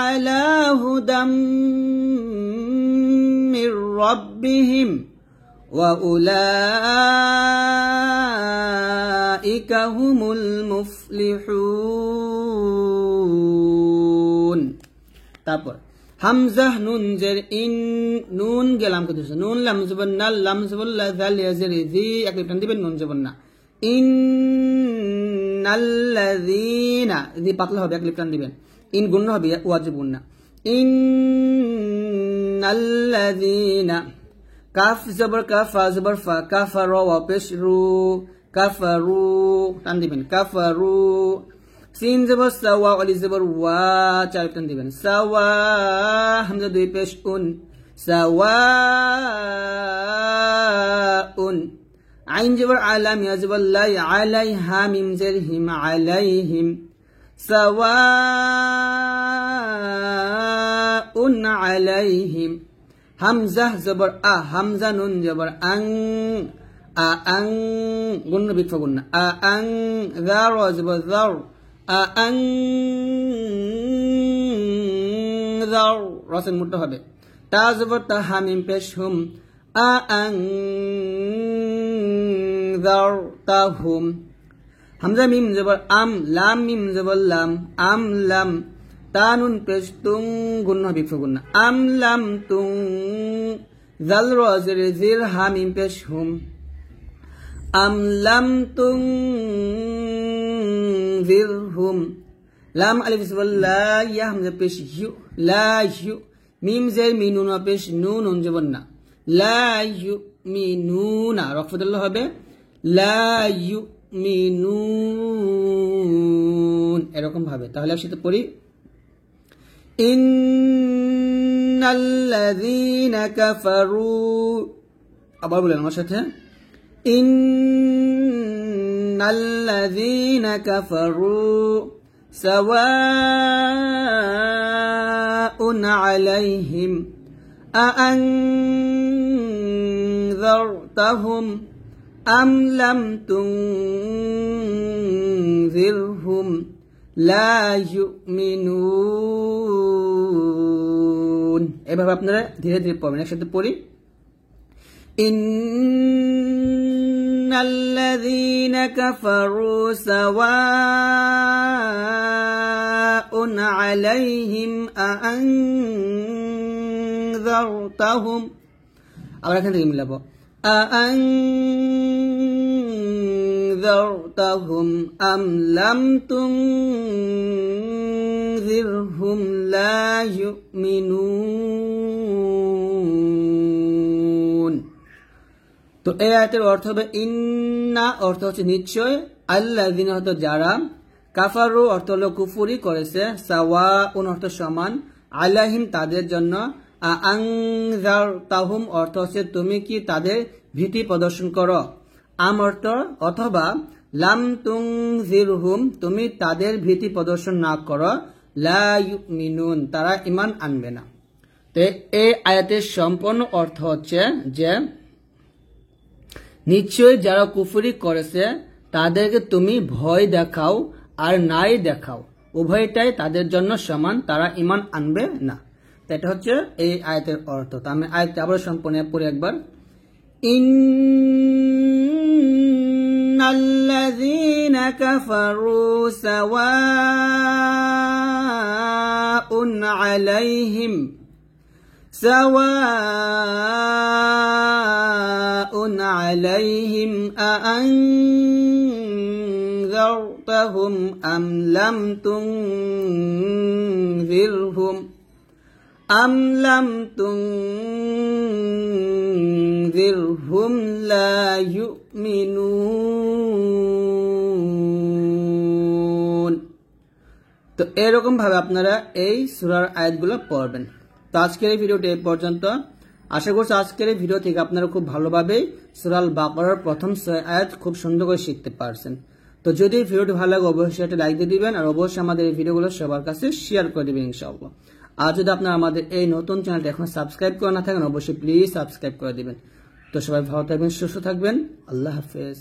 আলা হুদাম মির রাব্বিহিম ওয়া উলাইকা হুমুল মুফলিহুন। তারপর হামজাহ নুন জের ইন, নুন গেলাম কত, নুন লাম জবর না, লাম জবর লা, যাল ইয়াজের জি, এক টান দিবেন, নুন জবর না, ইন্নাল্লাযীনা, জি পাতলা হবে, এক টান দিবেন, ইন গুণ হবে, ওয়াজিব গুণ না, ইন্নাল্লাযীনা, কাফ জবর কা, ফা জবর ফা, কাফারা ওয়া পেশ রু, কাফারু টান দিবেন, কাফারু, সিন জবর সাওয়া, আলিফ জবর ওয়া, চার টান দিবেন, সাওয়া, হামজা দুই পেশ উন, সাওয়াউন, আইন জবর আলা, মিয়া জবর লা, আলাইহা, মিম জের হিম, আলাইহিম, সাওয়াউন আলাইহিম, হামজাহ জবর আ, হামজা নুন জবর আং, আং গুণ বিকফা গুণ না, আং, যার জবর যার, আং যার, রসেন মুট্টা হবে, তা জবর তা, হামিম পেশ হুম, আং যার তা হুম, হামজা মিম জবর আম, লাম মিম জবর লাম, আম লাম, তানুন পেশ তুং গুণ বিকফা গুণ না, আম লাম তুং, জাল রজের জির, হামিম পেশ হুম, আম লাম তুং জিরহুম, লাম আলিফ জবর লা, ইয়া হামজা পেশ ইউ, লা ইউ, মিম জের মিনুন পেশ নুন, নুন জবর না, লা ইউ মিনুনা, রফদুল্লাহ হবে লা ইউ মিনুন, এরকম ভাবে। তাহলে একসাথে পড়ি, ইন্নাল্লাযীনা কাফারু, আবার বলেন আমার সাথে, ইন্নাল্লাযীনা কাফারু সাওয়াউন আলাইহিম আআনযারতাহুম আম লাম তুনযিরহুম লা ইউমিনুন। এভাবে আপনারা ধীরে ধীরে পড়বেন। একসাথে পড়ি, ইন্নাল্লাযীনা কাফারু সাওয়াউন আলাইহিম আআনযারতাহুম, আবার এখান থেকে মিলাবো, আআনযারতাহুম আম লাম তুনযিরহুম তুনযিরহুম লা ইউমিনুন। তো এই আয়াতের অর্থ হবে ইন্না অর্থ হচ্ছে নিশ্চয়, আল্লাযিনা হয়তো যারা, কাফারু অর্থ হলো কুফরি করেছে, সাওয়াউন অর্থ সমান, আলাইহিম তাদের জন্য, আনযারতাহুম অর্থ হচ্ছে তুমি কি তাদের ভীতি প্রদর্শন করো, আম অর্থ অথবা, লাম তুনযিরহুম তুমি তাদের ভীতি প্রদর্শন না করো, লা ইউমিনুন তারা ঈমান আনবে না। তো এই আয়াতের সম্পূর্ণ অর্থ হচ্ছে যে নিশ্চয়ই যারা কুফরি করেছে তাদেরকে তুমি ভয় দেখাও আর নাই দেখাও, উভয়টাই তাদের জন্য সমান, তারা ঈমান আনবে না। এটা হচ্ছে এই আয়াতের অর্থ। তো আমি আয়াতটা আবার সম্পূর্ণ পড়ি একবার। ইন্নাল্লাযীনা কাফারু সাওয়াউন আলাইহিম আআনযারতাহুম আম লাম তুনযিরহুম লা ইউমিনুন। তো এরকম ভাবে আপনারা এই সূরার আয়াতগুলো পড়বেন। তো আজকের এই ভিডিওটি এই পর্যন্ত। আশা করছি আজকের এই ভিডিও থেকে আপনারা খুব ভালোভাবে সূরা আল বাকারার প্রথম 6 আয়াত খুব সুন্দর করে শিখতে পারছেন। তো যদি ভিডিওটি ভালো লাগে অবশ্যই একটা লাইক দিয়ে দিবেন আর অবশ্যই আমাদের এই ভিডিওগুলো সবার কাছে শেয়ার করে দিবেন ইনশাআল্লাহ। আর যদি আপনারা আমাদের এই নতুন চ্যানেলটি এখন সাবস্ক্রাইব করে না থাকেন অবশ্যই প্লিজ সাবস্ক্রাইব করে দিবেন। তো সবাই ভালো থাকবেন, সুস্থ থাকবেন। আল্লাহ হাফেজ।